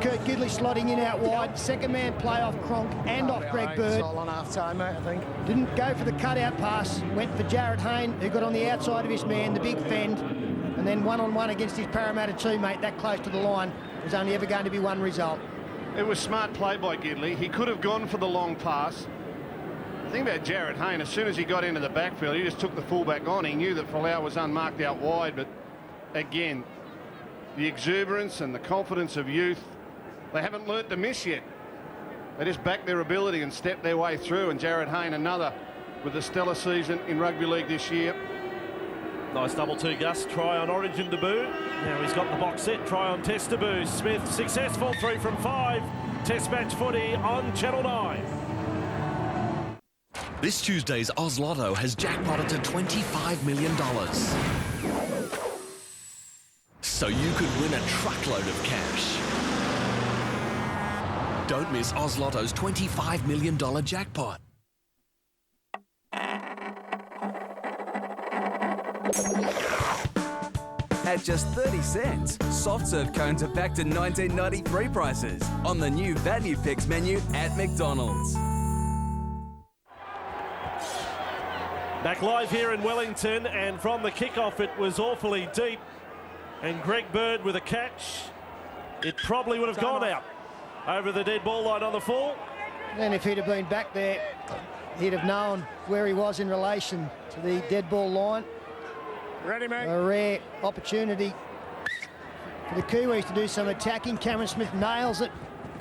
Kurt Gidley slotting in out wide. Second man play off Cronk and off Greg Bird. It's all on half time, mate, I think. Didn't go for the cutout pass. Went for Jarryd Hayne, who got on the outside of his man, the big fend. And then one-on-one against his Parramatta teammate that close to the line. There's only ever going to be one result. It was smart play by Gidley. He could have gone for the long pass. The thing about Jarryd Hayne, as soon as he got into the backfield, he just took the fullback on. He knew that Folau was unmarked out wide, but again, the exuberance and the confidence of youth, they haven't learnt to miss yet. They just backed their ability and stepped their way through, and Jarryd Hayne, another with a stellar season in rugby league this year. Nice double 2 Gus, try on Origin debut. Now he's got the box set, try on Test debut. Smith successful, 3 from 5. Test match footy on Channel 9. This Tuesday's Oz Lotto has jackpotted to $25 million. So you could win a truckload of cash. Don't miss Oz Lotto's $25 million jackpot. At just 30 cents, soft serve cones are back to 1993 prices on the new Value Picks menu at McDonald's. Back live here in Wellington, and from the kickoff it was awfully deep, and Greg Bird with a catch. It probably would have gone out over the dead ball line on the full. And if he'd have been back there, he'd have known where he was in relation to the dead ball line. Ready, mate. A rare opportunity for the Kiwis to do some attacking. Cameron Smith nails it,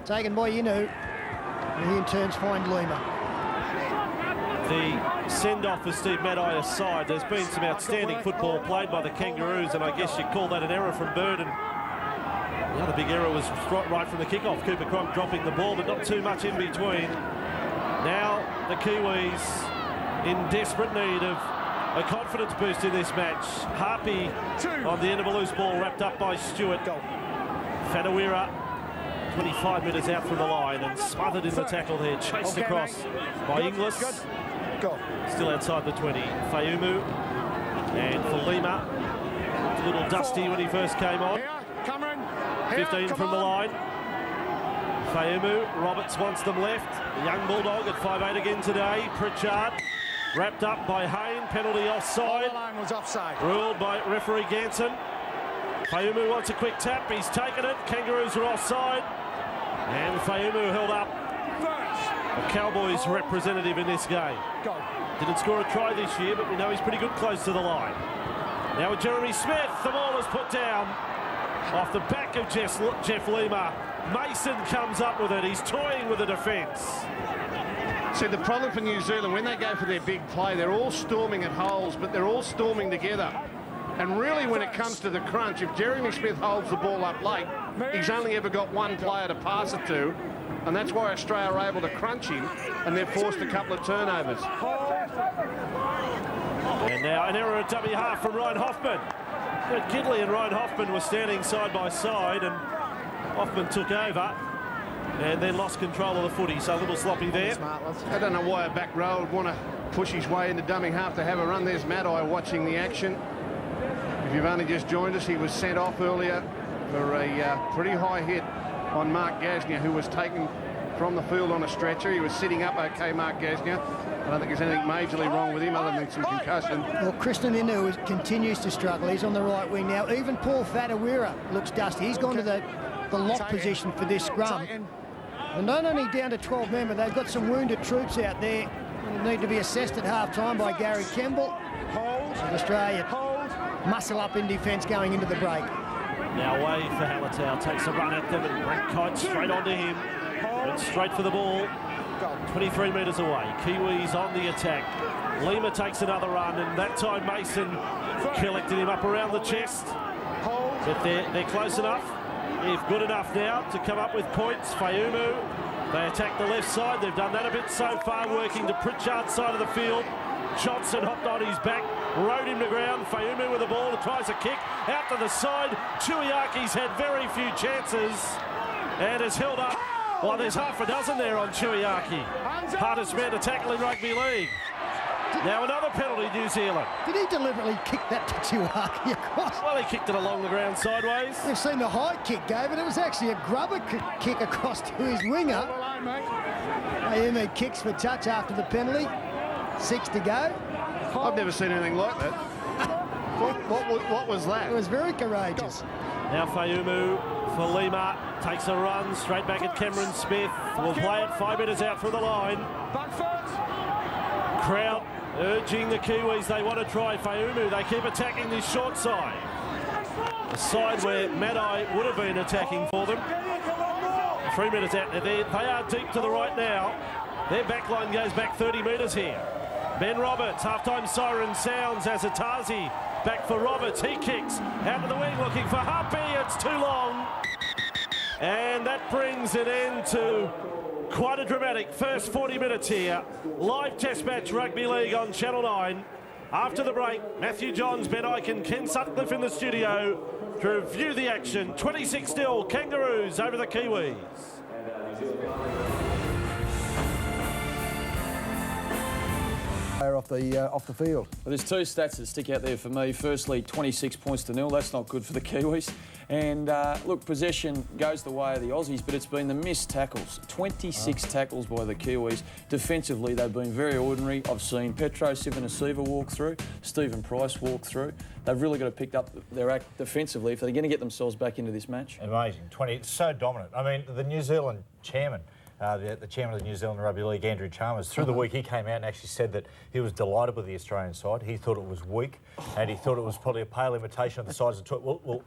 taken by Inu. And he in turns find Lima. the send-off for Steve Matai aside, there's been some outstanding football played by the Kangaroos, and I guess you'd call that an error from Burden. The other big error was right from the kick-off. Cooper Cronk dropping the ball, but not too much in between. Now the Kiwis in desperate need of a confidence boost in this match. Harpy on the end of a loose ball, wrapped up by Stewart. Fadawira, 25 metres out from the line, and smothered in the tackle there, chased across by Inglis. Still outside the 20. Fayumu and Falima. A little dusty when he first came on. 15 from the line. Fayumu, Roberts wants them left. The young Bulldog at 5'8" again today. Pritchard wrapped up by Hayne, penalty offside. The line was offside. Ruled by referee Ganson. Fayumu wants a quick tap, he's taken it. Kangaroos are offside. And Fayumu held up. A Cowboys representative in this game. Didn't score a try this year, but we know he's pretty good close to the line. Now with Jeremy Smith, the ball is put down off the back of Jeff Lima. Mason comes up with it, he's toying with the defence. See, the problem for New Zealand, when they go for their big play, they're all storming at holes, but they're all storming together. And really, when it comes to the crunch, if Jeremy Smith holds the ball up late, he's only ever got one player to pass it to, and that's why Australia are able to crunch him, and they've forced a couple of turnovers. And now an error at dummy half from Ryan Hoffman. Gidley and Ryan Hoffman were standing side by side, and Hoffman took over and then lost control of the footy, so a little sloppy there. I don't know why a back row would want to push his way into dummy half to have a run. There's Matai watching the action. If you've only just joined us, he was sent off earlier for a pretty high hit on Mark Gasnier, who was taken from the field on a stretcher. He was sitting up okay, Mark Gasnier. I don't think there's anything majorly wrong with him other than some concussion. Well, Kristen Inu continues to struggle. He's on the right wing now. Even Paul Fadawira looks dusty. He's gone to the lock position for this scrum. And not only down to 12 men, but they've got some wounded troops out there who need to be assessed at half-time by Gary Kemble. And Australia muscle up in defence going into the break. Now away for Halatau, takes a run at them, and Brent Kite straight onto him. Went straight for the ball. 23 metres away. Kiwis on the attack. Lima takes another run, and that time Mason collected him up around the chest. But they're close enough, if good enough now, to come up with points. Fayumu, they attack the left side. They've done that a bit so far, working to Pritchard's side of the field. Johnson hopped on his back, rode him to ground. Fayumu with the ball, tries a kick out to the side. Chuiaki's had very few chances and has held up. Well, there's half a dozen there on Chuiaki. Hardest man to tackle in rugby league. Now another penalty, New Zealand. Did he deliberately kick that to Chuiaki across? Well, he kicked it along the ground sideways. We've seen the high kick go, but it was actually a grubber kick across to his winger. Ayumu kicks for touch after the penalty. 6 to go. I've never seen anything like that. What was that? It was very courageous. Now Fayumu for Lima, takes a run straight back at Cameron Smith. Will play it 5 metres out from the line. Crowd urging the Kiwis, they want to try Fayumu. They keep attacking this short side. The side where Matai would have been attacking for them. 3 minutes out. They are deep to the right now. Their back line goes back 30 metres here. Ben Roberts, half-time siren sounds as Atazi back for Roberts. He kicks out to the wing looking for Harpy. It's too long. And that brings an end to quite a dramatic first 40 minutes here. Live Test Match Rugby League on Channel 9. After the break, Matthew Johns, Ben Ikin, Ken Sutcliffe in the studio to review the action. 26-0 Kangaroos over the Kiwis. Off the field. Well, there's two stats that stick out there for me. Firstly, 26 points to 0. That's not good for the Kiwis. And look, possession goes the way of the Aussies, but it's been the missed tackles. 26 tackles by the Kiwis. Defensively, they've been very ordinary. I've seen Petro Sivanasiva walk through, Stephen Price walk through. They've really got to pick up their act defensively if they're going to get themselves back into this match. Amazing. It's so dominant. I mean, the New Zealand chairman, the chairman of the New Zealand Rugby League, Andrew Chalmers, through the week he came out and actually said that he was delighted with the Australian side. He thought it was weak, and he thought it was probably a pale imitation of the size of the well,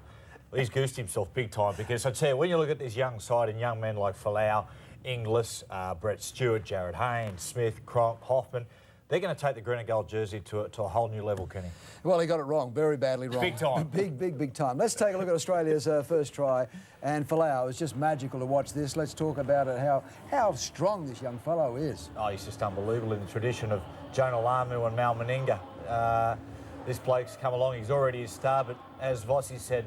he's goosed himself big time, because I tell you, when you look at this young side and young men like Folau, Inglis, Brett Stewart, Jarryd Hayne, Smith, Cronk, Hoffman, they're going to take the green and gold jersey to a whole new level, Kenny. Well, he got it wrong, very badly wrong. Big time. Big time. Let's take a look at Australia's first try. And Folau, it's just magical to watch this. Let's talk about it, how strong this young fellow is. Oh, he's just unbelievable in the tradition of Jonah Lamu and Mal Meninga. This bloke's come along, he's already a star, but as Vossi said,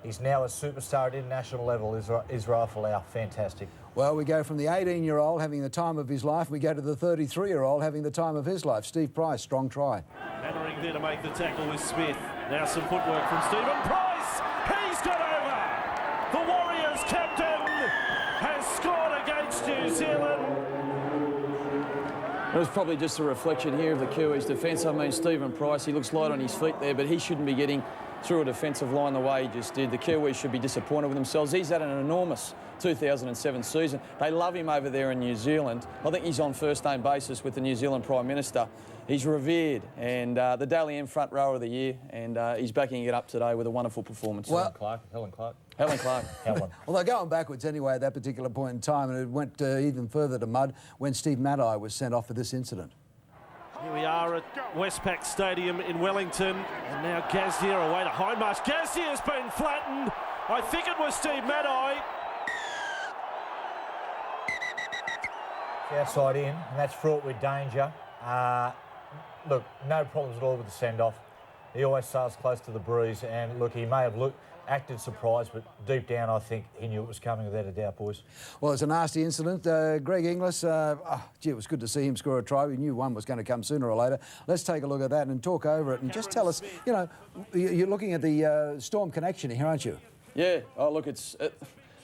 he's now a superstar at international level, Israel Folau. Fantastic. Well, we go from the 18-year-old having the time of his life, we go to the 33-year-old having the time of his life. Steve Price, strong try. Mannering there to make the tackle with Smith. Now some footwork from Stephen Price. He's got over. The Warriors captain has scored against New Zealand. It was probably just a reflection here of the Kiwis' defence. I mean, Stephen Price, he looks light on his feet there, but he shouldn't be getting through a defensive line the way he just did. The Kiwis should be disappointed with themselves. He's had an enormous 2007 season. They love him over there in New Zealand. I think he's on first-name basis with the New Zealand Prime Minister. He's revered, and the Daly M front rower of the year, and he's backing it up today with a wonderful performance. Helen Clark. Well, they're going backwards anyway at that particular point in time, and it went even further to mud when Steve Matai was sent off for this incident. Here we are at Westpac Stadium in Wellington, and now Gaznia away to Hindmarsh. Gaznia has been flattened. I think it was Steve Matai. Outside in, and that's fraught with danger. Look, no problems at all with the send-off. He always sails close to the breeze, and look, he may have acted surprised, but deep down I think he knew it was coming without a doubt, boys. Well, it's a nasty incident. Greg Inglis, gee, it was good to see him score a try. We knew one was going to come sooner or later. Let's take a look at that and talk over it and just tell us, you know, you're looking at the Storm connection here, aren't you? Yeah, oh, look, it's an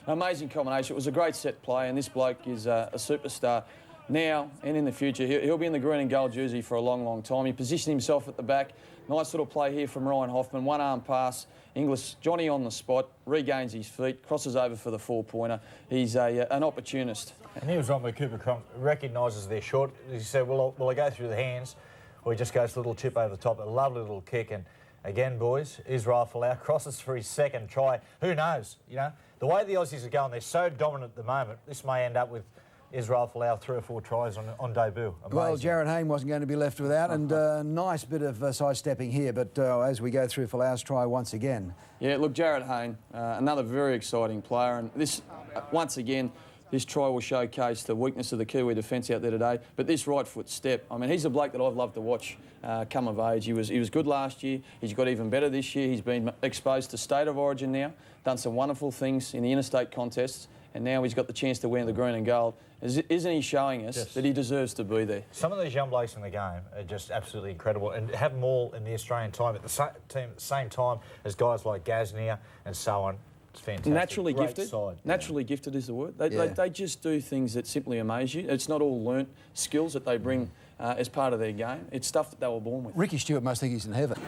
amazing combination. It was a great set play, and this bloke is a superstar now and in the future. He'll be in the green and gold jersey for a long, long time. He positioned himself at the back. Nice little play here from Ryan Hoffman. One-arm pass. Inglis, Johnny on the spot, regains his feet, crosses over for the four-pointer. He's an opportunist. And he was on with Cooper Cronk, recognises they're short. He said, well, will I go through the hands, or he just goes a little chip over the top? A lovely little kick. And again, boys, Israel Folau crosses for his second try. Who knows? You know, the way the Aussies are going, they're so dominant at the moment, this may end up with Israel Folau 3 or 4 tries on debut. Amazing. Well, Jarryd Hayne wasn't going to be left without, and a nice bit of sidestepping here, but as we go through Folau's try once again. Yeah, look, Jarryd Hayne, another very exciting player, and this, once again, this try will showcase the weakness of the Kiwi defence out there today, but this right foot step, I mean, he's a bloke that I've loved to watch come of age. He was good last year, he's got even better this year, he's been exposed to State of Origin now, done some wonderful things in the interstate contests, and now he's got the chance to win the green and gold. Isn't he showing us that he deserves to be there? Some of these young blokes in the game are just absolutely incredible, and have them all in the Australian time at the same time as guys like Gaznia and so on. It's fantastic. Naturally Great gifted. Side. Naturally gifted is the word. They just do things that simply amaze you. It's not all learnt skills that they bring as part of their game. It's stuff that they were born with. Ricky Stewart must think he's in heaven.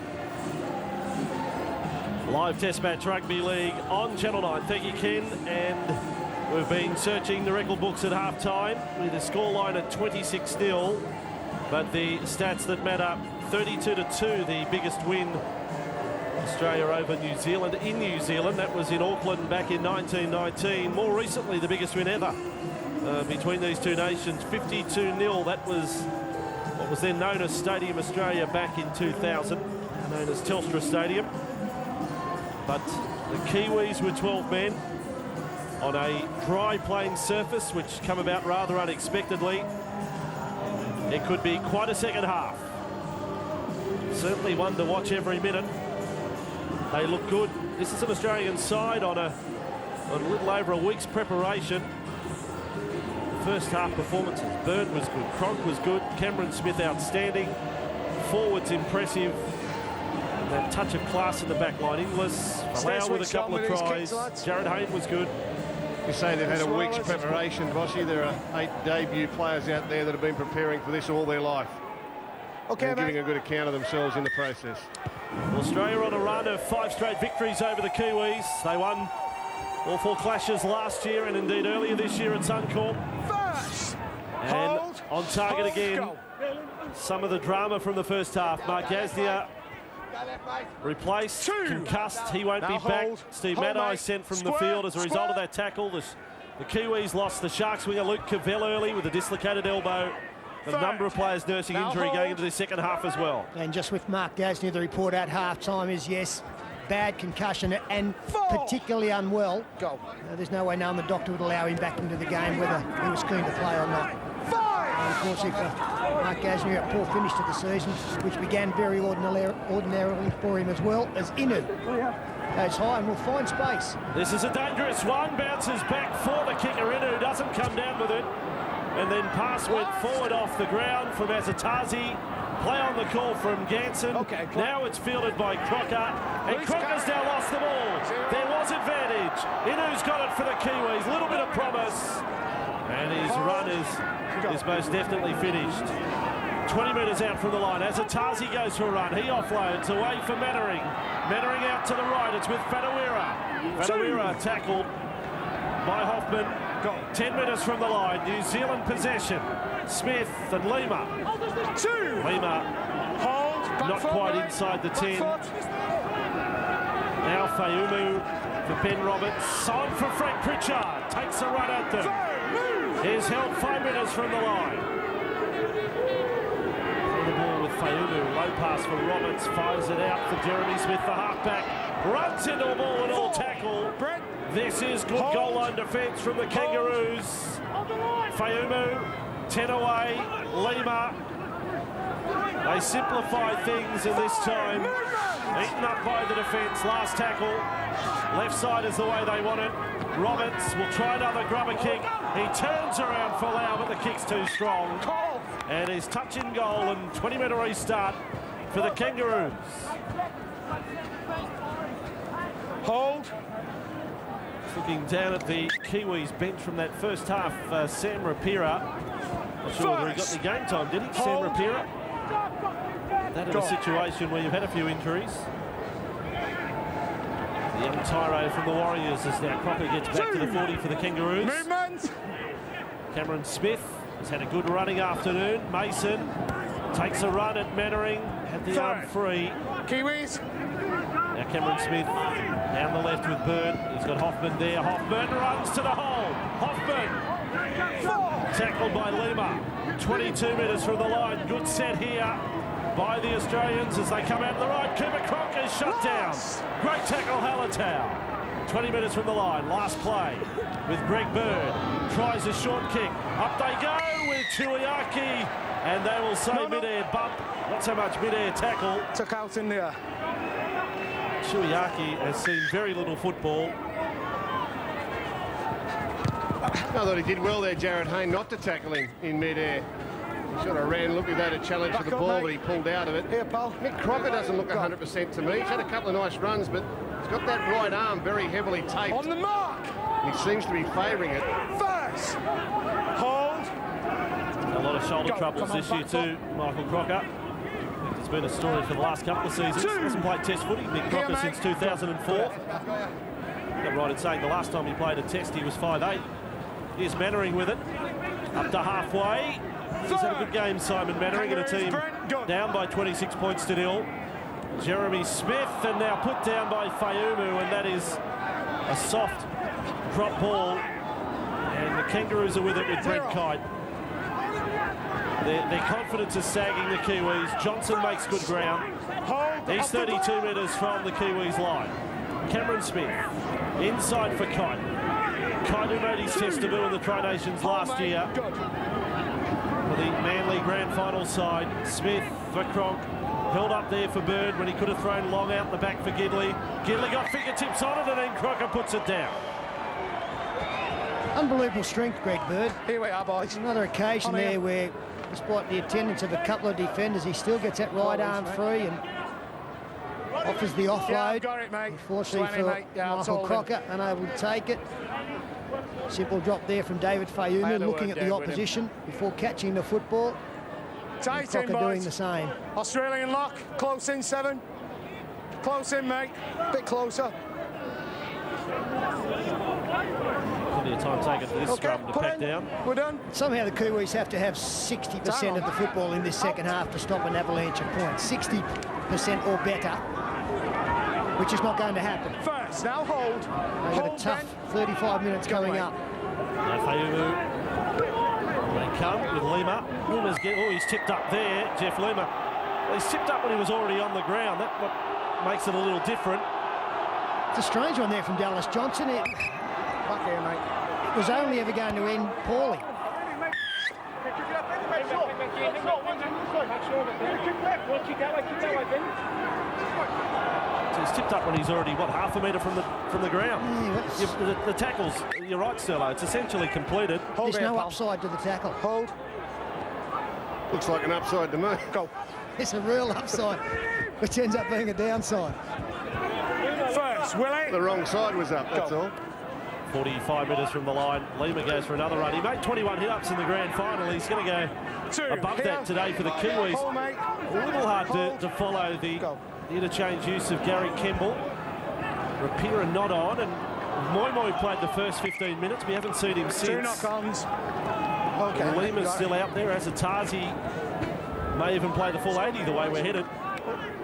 Live Test Match Rugby League on Channel 9. Thank you, Ken. And we've been searching the record books at half-time with a scoreline at 26-0. But the stats that matter, 32-2, the biggest win Australia over New Zealand in New Zealand. That was in Auckland back in 1919. More recently, the biggest win ever between these two nations, 52-0. That was what was then known as Stadium Australia back in 2000, known as Telstra Stadium. But the Kiwis were 12 men on a dry playing surface, which come about rather unexpectedly. It could be quite a second half. Certainly one to watch every minute. They look good. This is an Australian side on a little over a week's preparation. First half performances. Byrne was good, Cronk was good, Cameron Smith outstanding, forwards impressive. And that touch of class in the back line. Inglis, Folau with a couple of tries. Jarryd Hayne was good. You say they've had a week's preparation, Vossi. There are 8 debut players out there that have been preparing for this all their life. Okay, and giving a good account of themselves in the process. Australia on a run of 5 straight victories over the Kiwis. They won all 4 clashes last year and indeed earlier this year at Suncorp. And on target again. Some of the drama from the first half. Mark Gaznia replaced, concussed, he won't be back. Steve Matai sent from the field as a result of that tackle. The Kiwis lost the Sharks winger Luke Cavell early with a dislocated elbow. A number of players nursing injury going into the second half as well. And just with Mark Gasnier, the report at half-time is, yes, bad concussion and particularly unwell. There's no way knowing the doctor would allow him back into the game, whether he was keen to play or not. Unfortunately for Mark Gasnier, a poor finish to the season, which began very ordinarily for him as well, as Inu goes high and will find space. This is a dangerous one, bounces back for the kicker. Inu doesn't come down with it. And then pass went forward off the ground from Azatazi. Play on the call from Ganson. Now it's fielded by Crocker. And Crocker's now lost the ball. There was advantage. Inu's got it for the Kiwis. A little bit of promise. And his run is most definitely finished. 20 metres out from the line. Azatazi goes for a run. He offloads away for Mannering. Mannering out to the right. It's with Fadawira. Fadawira tackled by Hoffman. 10 metres from the line. New Zealand possession. Smith and Lima. Lima not quite inside the 10. Now Fayumu for Ben Roberts. Side for Frank Pritchard. Takes a run at them. He's held 5 metres from the line. The ball with Fayumu. Low pass for Roberts. Fires it out for Jeremy Smith, the halfback. Runs into a ball and all tackle. This is good goal line defence from the Kangaroos. Fayumu, 10 away. Lima. They simplify things, and this time eaten up by the defence. Last tackle. Left side is the way they want it. Roberts will try another grubber kick. He turns around Folau, but the kick's too strong. And he's touch in goal, and 20-metre restart for the Kangaroos. Hold. Looking down at the Kiwis bench from that first half, Sam Rapira. Not sure whether he got the game time, did he? Sam Rapira? That in a situation where you've had a few injuries. The young Tyro from the Warriors as now Crocker gets back to the 40 for the Kangaroos. Movement. Cameron Smith has had a good running afternoon. Mason takes a run at Mannering, had the arm free. Kiwis. Now Cameron Smith down the left with Bird. He's got Hoffman there. Hoffman runs to the hole. Hoffman tackled by Lima. 22 metres from the line. Good set here by the Australians as they come out to the right. Cooper Crocker is shut down. Great tackle, Halatau. 20 metres from the line. Last play with Greg Bird. Tries a short kick. Up they go with Tuiaki. And they will say mid-air bump. Not so much mid-air tackle. Took out in there. Tuiaki has seen very little football. I thought he did well there, Jarryd Hayne, not to tackle him in mid-air. He sort of ran looking at a challenge for the ball, but he pulled out of it. Here, pal. Mick Crocker doesn't look 100% to me. He's had a couple of nice runs, but he's got that right arm very heavily taped. On the mark. He seems to be favouring it. First. Hold. A lot of shoulder troubles this year too, Michael Crocker. It's been a story for the last couple of seasons. Hasn't played Test footy, Mick Crocker, since 2004. I'm right in saying the last time he played a Test, he was 5'8". Here's Mannering with it. Up to halfway. He's had a good game, Simon Mannering, and a team down by 26 points to 0. Jeremy Smith, and now put down by Fayumu, and that is a soft drop ball. And the Kangaroos are with it with Brent Kite. Their confidence is sagging the Kiwis. Johnson makes good ground. He's 32 metres from the Kiwis line. Cameron Smith, inside for Kite. Kite who made his test debut in the Tri-Nations last year. For the Manly Grand Final side, Smith for Cronk. Held up there for Bird when he could have thrown long out the back for Gidley. Gidley got fingertips on it, and then Crocker puts it down. Unbelievable strength, Greg Bird. Here we are, boys. Another occasion there where, despite the attendance of a couple of defenders, he still gets that right arm free and offers the offload. Yeah, got it, mate. Unfortunately for Michael Crocker, unable to take it. Simple drop there from David Fayumu, looking at the opposition before catching the football. Tight Crocker in, boys. doing the same. Australian lock. Close in, 7. Close in, mate. Bit closer. Plenty of time taken for this scrum to pack down. We're done. Somehow the Kiwis have to have 60% of the football in this second half to stop an avalanche of points. 60% or better, which is not going to happen. First, now hold. They've got a tough 35 minutes coming up. Now Fayumu. They come with Lima. He's tipped up there, Jeff Lima. He's tipped up when he was already on the ground. That's what makes it a little different. It's a strange one there from Dallas Johnson. It was only ever going to end poorly. So he's tipped up when he's already, what, half a metre from the ground. Yeah, the tackles, you're right, Sterlo, it's essentially completed. There's no upside to the tackle. Hold. Looks like an upside to me. Go. It's a real upside, which ends up being a downside. First, Willie. The wrong side was up, that's all. 45 metres from the line. Lima goes for another run. He made 21 hit-ups in the grand final. He's going to go above that today for the Kiwis. A little hard to follow the interchange use of Gary Kemble. Rapira not on, and Moi played the first 15 minutes. We haven't seen him since. 2 knock-ons. Okay. Lima's still out there. Asatazi may even play the full 80 the way we're headed.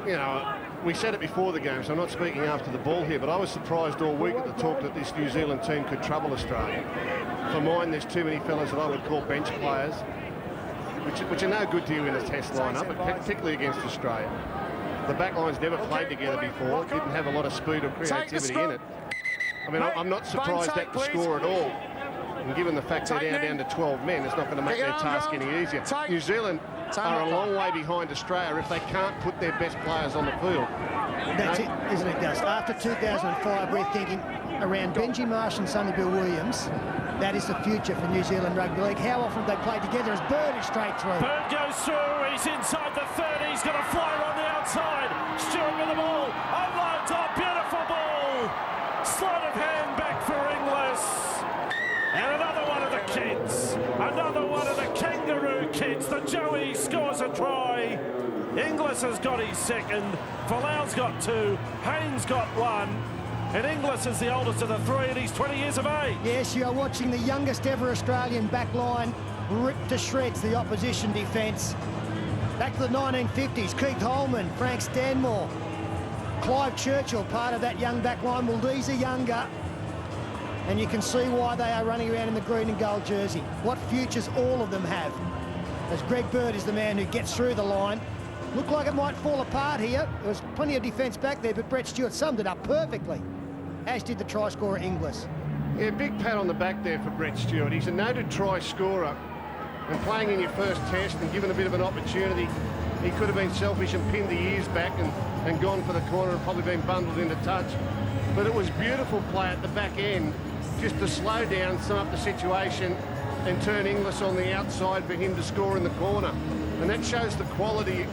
You know, we said it before the game, so I'm not speaking after the ball here, but I was surprised all week at the talk that this New Zealand team could trouble Australia. For mine, there's too many fellas that I would call bench players, which are no good to you in a test lineup, but particularly against Australia. The back line's never played together before, didn't have a lot of speed or creativity in it. I mean, I'm not surprised at the score at all. And given the fact they're down to 12 men, it's not going to make their task any easier. New Zealand are a long way behind Australia if they can't put their best players on the field. That's it, isn't it, Gus? After 2005, we're thinking around Benji Marsh and Sonny Bill Williams, that is the future for New Zealand Rugby League. How often have they played together as Bird is straight through? Bird goes through, he's inside the 30, he's got a flyer on the outside. Stewart with the ball, unloads, oh, beautiful ball. Sleight of hand back for Inglis. And another one of the kids, another one of the Kangaroo kids. The Joey scores a try. Inglis has got his second. Folau's got 2. Hayne's got 1. And Inglis is the oldest of the 3, and he's 20 years of age. Yes, you are watching the youngest ever Australian back line rip to shreds the opposition defence. Back to the 1950s, Keith Holman, Frank Stanmore, Clive Churchill, part of that young back line. Well, these are younger. And you can see why they are running around in the green and gold jersey. What futures all of them have. As Greg Bird is the man who gets through the line. Looked like it might fall apart here. There was plenty of defence back there, but Brett Stewart summed it up perfectly, as did the try scorer Inglis. Yeah, big pat on the back there for Brett Stewart. He's a noted try scorer. And playing in your first test and given a bit of an opportunity, he could have been selfish and pinned the ears back and gone for the corner and probably been bundled into touch. But it was beautiful play at the back end, just to slow down, sum up the situation and turn Inglis on the outside for him to score in the corner. And that shows the quality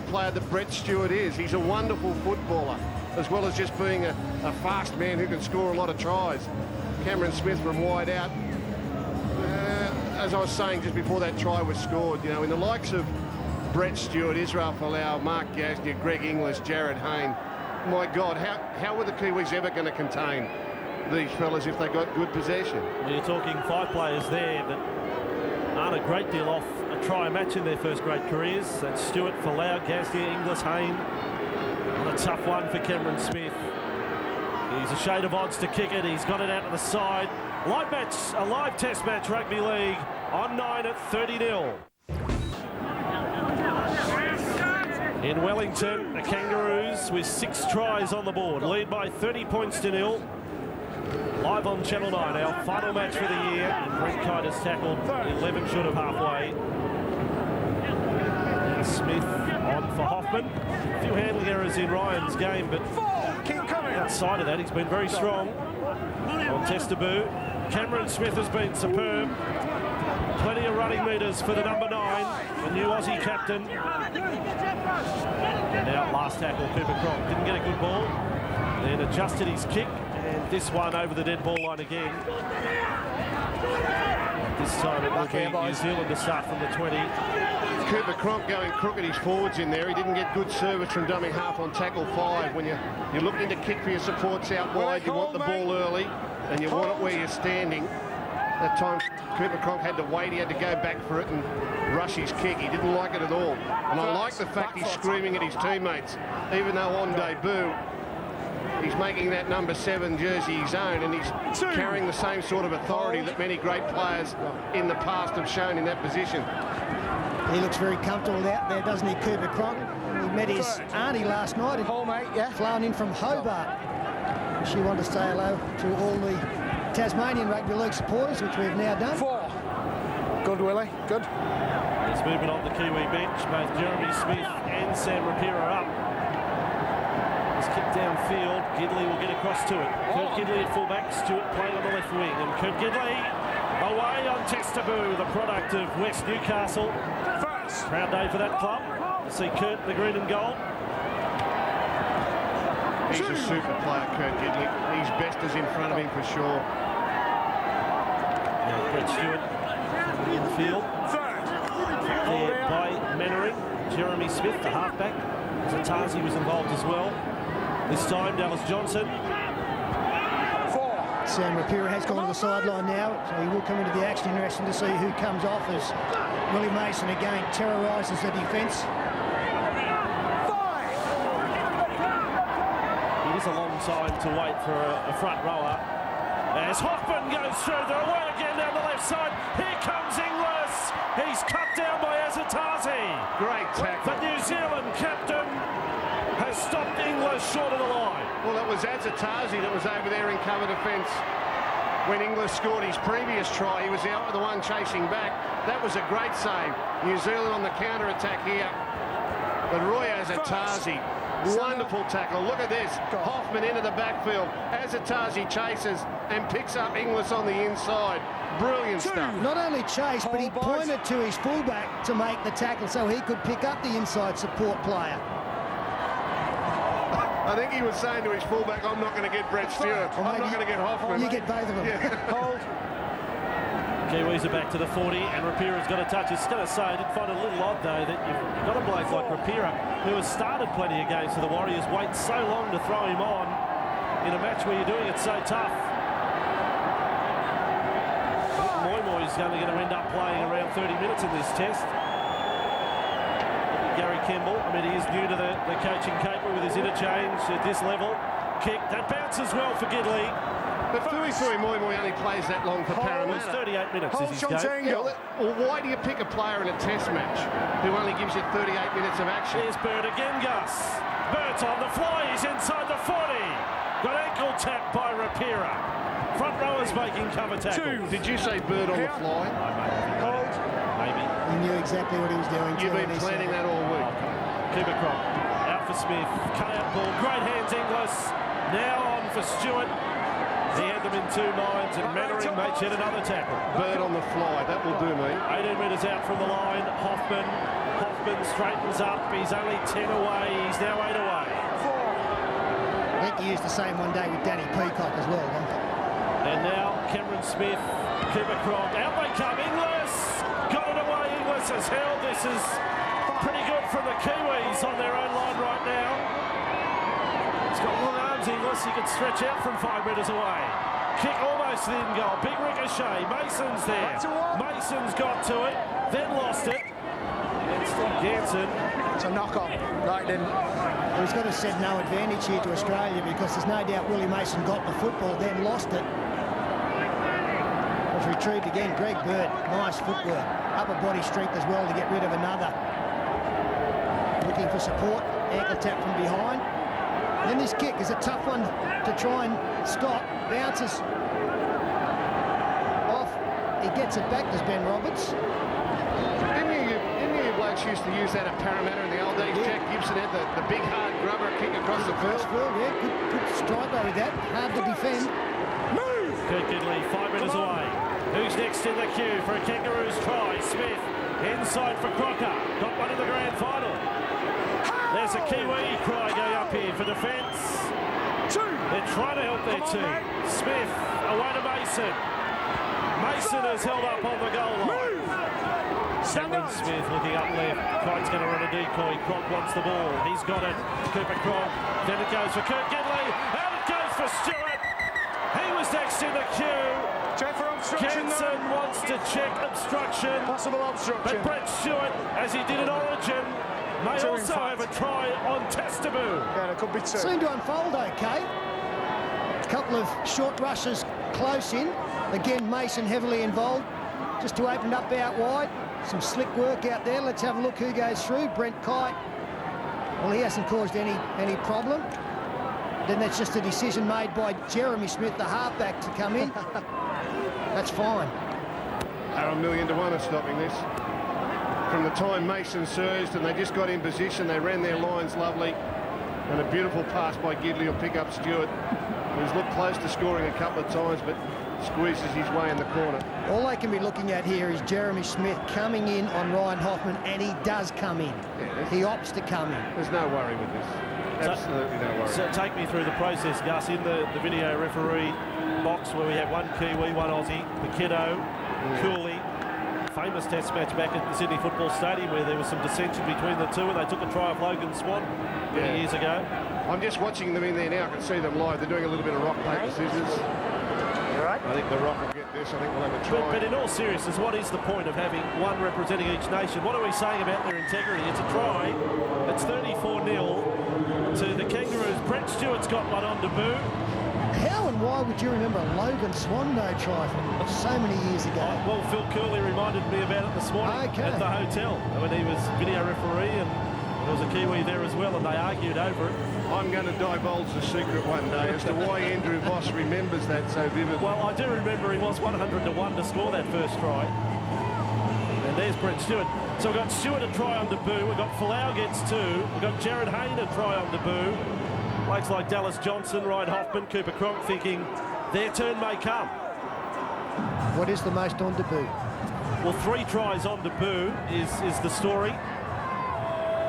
player that Brett Stewart is. He's a wonderful footballer, as well as just being a fast man who can score a lot of tries. Cameron Smith from wide out. As I was saying just before that try was scored, you know, in the likes of Brett Stewart, Israel Folau, Mark Gasnier, Greg Inglis, Jarryd Hayne, my God, how were the Kiwis ever going to contain these fellas if they got good possession? Well, you're talking 5 players there that aren't a great deal off a try match in their first great careers. That's Stewart, Folau, Gasnier, Inglis, Hayne. And a tough one for Cameron Smith. He's a shade of odds to kick it. He's got it out to the side. Live match, a live test match rugby league on 9 at 30-0. In Wellington, the Kangaroos with 6 tries on the board, lead by 30 points to 0. Live on Channel 9, our final match for the year. And Brent Kite has tackled 11 short of halfway. And Smith on for Hoffman. A few handling errors in Ryan's game, but outside of that, he's been very strong. On Testaboo, Cameron Smith has been superb. Plenty of running metres for the number 9, the new Aussie captain. And now last tackle, Cooper Cronk. Didn't get a good ball, then adjusted his kick, and this one over the dead ball line again. This time it will be New Zealand to start from the 20. Cooper Cronk going crooked, his forwards in there. He didn't get good service from dummy half on tackle 5. When you're looking to kick for your supports out wide, you want the ball early and you want it where you're standing. That time Cooper Cronk had to wait, he had to go back for it and rush his kick. He didn't like it at all. And I like the fact he's screaming at his teammates, even though on debut He's making that number 7 jersey his own, and he's carrying the same sort of authority that many great players in the past have shown in that position. He looks very comfortable out there, doesn't he, Cooper Cronk? He met his auntie last night. Flown in from Hobart. She wanted to say hello to all the Tasmanian Rugby League supporters, which we've now done. 4. Good, Willie. Good. There's movement on the Kiwi bench. Both Jeremy Smith and Sam Rapira up. It's kicked downfield. Gidley will get across to it. Kurt Gidley at fullback. Stewart playing on the left wing. And Kurt Gidley away on Testaboo, the product of West Newcastle. Proud day for that club. To see Kurt the green and gold. He's a super player, Kurt Gidley. His best is in front of him for sure. Now Brett Stewart in the field. There by Mannering. Jeremy Smith, the halfback. Zatazi was involved as well. This time, Dallas Johnson. Sam Rapira has gone to the sideline now, so he will come into the action. Interesting to see who comes off as Willie Mason again terrorises the defence. It is a long time to wait for a front rower. As Hoffman goes through, they're away again down the left side. Here comes Inglis. He's cut down by Azatazi. Great tackle. The New Zealand captain has stopped Inglis short of the line. Well, it was Azatazi that was over there in cover defence. When Inglis scored his previous try, he was out with the one chasing back. That was a great save. New Zealand on the counter-attack here. But Roy Azatazi, wonderful tackle. Look at this. Hoffman into the backfield. Azatazi chases and picks up Inglis on the inside. Brilliant stuff. Not only chased, but he pointed to his fullback to make the tackle so he could pick up the inside support player. I think he was saying to his fullback, I'm not going to get Brett Stewart. I'm not going to get Hoffman. You get both of them. Yeah. Hold. Kiwis are back to the 40, and Rapira's got a touch. It's going to say, I did find it a little odd, though, that you've got a bloke like Rapira, who has started plenty of games for the Warriors, wait so long to throw him on in a match where you're doing it so tough. Moymoy's only going to end up playing around 30 minutes in this test. Gary Kemble, I mean, he is new to the coaching caper with his interchange at this level. Kick, that bounces well for Gidley. But Tui Moymoy only plays that long for Parramatta. It's 38 minutes is his game. Well, why do you pick a player in a test match who only gives you 38 minutes of action? Here's Bird again, Gus. Bird's on the fly, he's inside the 40. Got ankle tap by Rapira. Front rowers making cover tackles. Did you say Bird on the fly? Maybe. He knew exactly what he was doing. You've been planning that all week. Cooper Cronk out for Smith. Cut-out ball. Great hands, Inglis. Now on for Stewart. He had them in two minds, and Mannering makes yet another tackle. Bird on the fly. That will do me. 18 metres out from the line. Hoffman straightens up. He's only 10 away. He's now 8 away. I think he used the same one day with Danny Peacock as well. And now Cameron Smith, Cooper Cronk. Out they come. Inglis. Got it away. Inglis has held. This is pretty good from the Kiwis on their own line right now. He's got long arms, Inglis. He can stretch out from 5 metres away. Kick almost in goal. Big ricochet. Mason's there. Mason's got to it, then lost it. Against Ganson. It's a knock-on. No, it didn't. Well, he's got to set no advantage here to Australia because there's no doubt Willie Mason got the football, then lost it. Was retrieved again. Greg Bird, nice footwork. Upper body strength as well to get rid of another. Looking for support. Ankle tap from behind. Then this kick is a tough one to try and stop. Bounces off. He gets it back. There's Ben Roberts. Didn't you blokes used to use that at Parramatta in the old days? Yeah. Jack Gibson had the big hard grubber kick across the field. Yeah, good strike over that. Hard to defend. Move! Kurt Gidley, 5 metres away. Who's next in the queue for a Kangaroos try? Smith, inside for Crocker. Got one in the grand final. There's a Kiwi cry going up here for defence. They're trying to help their team. Smith, away to Mason. Mason is held up on the goal line. Cameron Smith looking up left. Crichton's going to run a decoy. Cronk wants the ball. He's got it. Cooper Cronk. Then it goes for Kurt Gidley. Out it goes for Stewart. He was next in the queue. Check for obstruction. Jensen wants to check obstruction. Possible obstruction. But Brett Stewart, as he did at Origin, may also have a try on Testaboo. Yeah, it could be two. Seemed to unfold okay. Couple of short rushes close in. Again, Mason heavily involved, just to open up out wide. Some slick work out there. Let's have a look who goes through. Brent Kite. Well, he hasn't caused any problem. Then that's just a decision made by Jeremy Smith, the halfback, to come in. That's fine. They're 1,000,000 to 1 at stopping this. From the time Mason surged and they just got in position, they ran their lines lovely. And a beautiful pass by Gidley will pick up Stewart, who's looked close to scoring a couple of times, but squeezes his way in the corner. All they can be looking at here is Jeremy Smith coming in on Ryan Hoffman, and he does come in. Yeah, he opts to come in. There's no worry with this. Absolutely no worry. So take me through the process, Gus. In the video referee box where we have one Kiwi, one Aussie, Paquetto, Cooley. Famous test match back at the Sydney Football Stadium where there was some dissension between the two and they took a try of Logan Swan many years ago. I'm just watching them in there now. I can see them live. They're doing a little bit of rock, paper, scissors. Right. I think the Rock will get this. I think we'll have a try. But in all seriousness, what is the point of having one representing each nation? What are we saying about their integrity? It's a try. It's 34-0 to the Kangaroos. Brett Stewart's got one on debut. How and why would you remember Logan Swan no try from so many years ago? Well, Phil Cooley reminded me about it this morning at the hotel when he was video referee, and there was a Kiwi there as well, and they argued over it. I'm going to divulge the secret one day as to why Andrew Voss remembers that so vividly. Well, I do remember he was 100 to 1 to score that first try. And there's Brett Stewart. So we've got Stewart a try on debut. We've got Folau gets 2. We've got Jarryd Hayne a try on debut. Blokes like Dallas Johnson, Ryan Hoffman, Cooper Cronk thinking their turn may come. What is the most on debut? Well, 3 tries on debut is the story.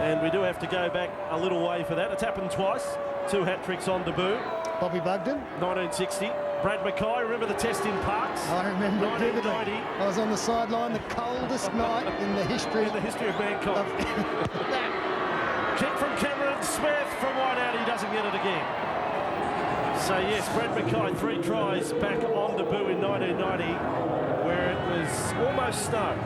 And we do have to go back a little way for that. It's happened twice. 2 hat-tricks on debut. Bobby Bugden. 1960. Brad Mackay, remember the test in Parks? I remember 1990. I was on the sideline, the coldest night in the history of mankind. Kick from Cameron Smith from wide out. He doesn't get it again. So yes, Brad Mackay, 3 tries back on debut in 1990, where it was almost snow.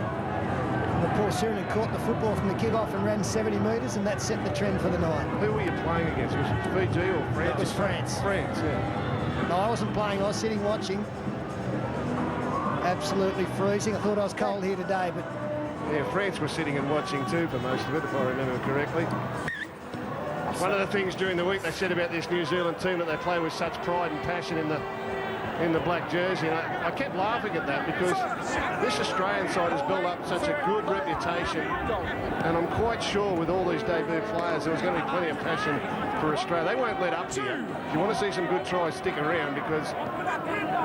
The poor Syrian caught the football from the kick-off and ran 70 metres, and that set the trend for the night. Who were you playing against? Was it Fiji or France? It was France. France, yeah. No, I wasn't playing. I was sitting watching. Absolutely freezing. I thought I was cold here today, but... Yeah, France were sitting and watching too for most of it, if I remember correctly. One of the things during the week they said about this New Zealand team that they play with such pride and passion in the black jersey. And I kept laughing at that because this Australian side has built up such a good reputation, and I'm quite sure with all these debut players there was going to be plenty of passion for Australia. They won't let up here. If you want to see some good tries, stick around because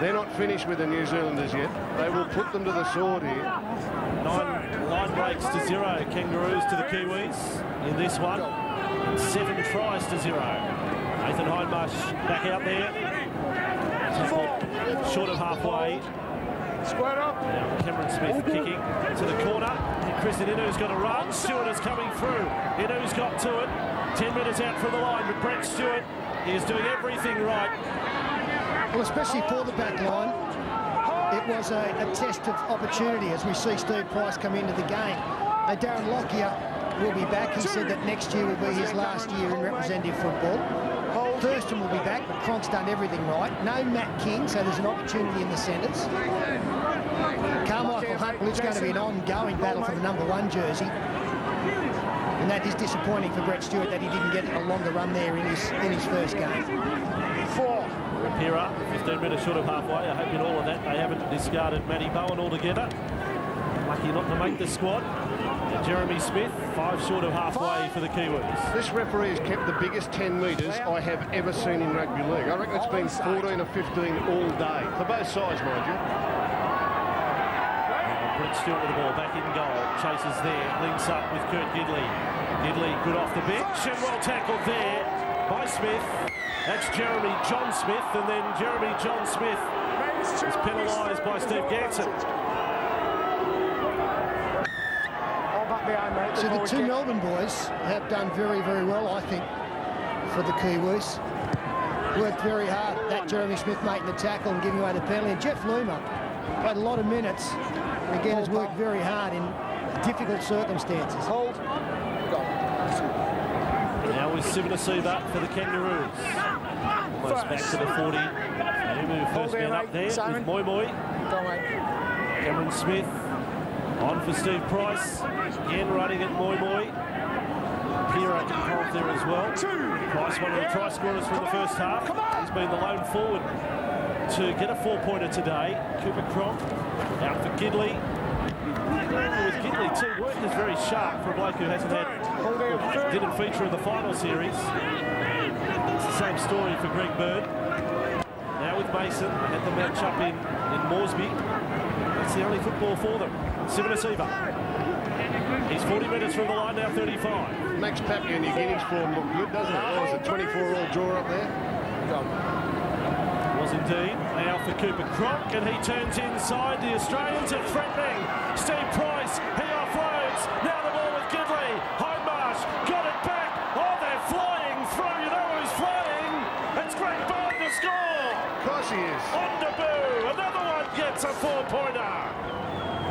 they're not finished with the New Zealanders yet. They will put them to the sword here. 9 breaks to 0, Kangaroos to the Kiwis in this one. 7 tries to 0. Nathan Hindmarsh back out there. Short of halfway. Square up. Now Cameron Smith kicking to the corner. Chris Inu's got a run. Stewart is coming through. Inu's got to it. 10 metres out from the line, but Brett Stewart is doing everything right. Well, especially for the back line. It was a test of opportunity as we see Steve Price come into the game. Darren Lockyer will be back. He said that next year will be his last year in representative football. Thurston will be back, but Cronk's done everything right. No Matt King, so there's an opportunity in the centres. Carmichael Hunt, well, it's going to be an ongoing battle for the #1 jersey. And that is disappointing for Brett Stewart that he didn't get a longer run there in his first game. 4. Rapira, 15 metres short of halfway. I hope in all of that they haven't discarded Matty Bowen altogether. Lucky not to make the squad. Jeremy Smith, 5 short of halfway for the Kiwis. This referee has kept the biggest 10 metres I have ever seen in rugby league. I reckon it's been 14 or 15 all day, for both sides, mind you. Brett Stewart with the ball, back in goal. Chases there, links up with Kurt Gidley. Gidley good off the bench and well tackled there by Smith. That's Jeremy John Smith, and then Jeremy John Smith is penalised by Steve Ganson. So the 2 Melbourne boys have done very, very well, I think, for the Kiwis. Worked very hard. That Jeremy Smith making the tackle and giving away the penalty. And Jeff Loomer played a lot of minutes. And again, has worked very hard in difficult circumstances. Hold. Now with Sivana for the Kangaroos. Almost back to the 40. First man up there with Moi Moi. Cameron Smith on for Steve Price. Again running at Moi Moi. Pira involved there as well. Price, one of the try scorers from the first half. He's been the lone forward to get a 4-pointer today. Cooper Cronk out for Gidley. With Gidley too, work is very sharp for a bloke who hasn't had, didn't feature in the final series. It's the same story for Greg Bird. Now with Mason, had the match up in Moresby. That's the only football for them. Sivanasiva. He's 40 metres from the line now, 35. Max Papia and New Guinea's form look good, doesn't it? Oh, it's a 24-all draw up there. Was indeed. Now for Cooper Cronk, and he turns inside. The Australians are threatening. Steve Price, he offloads. Now the ball with Gidley. Hindmarsh got it back. Oh, they're flying through. You know who's flying? It's Greg Bird to score. Of course he is. On debut. Another one gets a 4-pointer.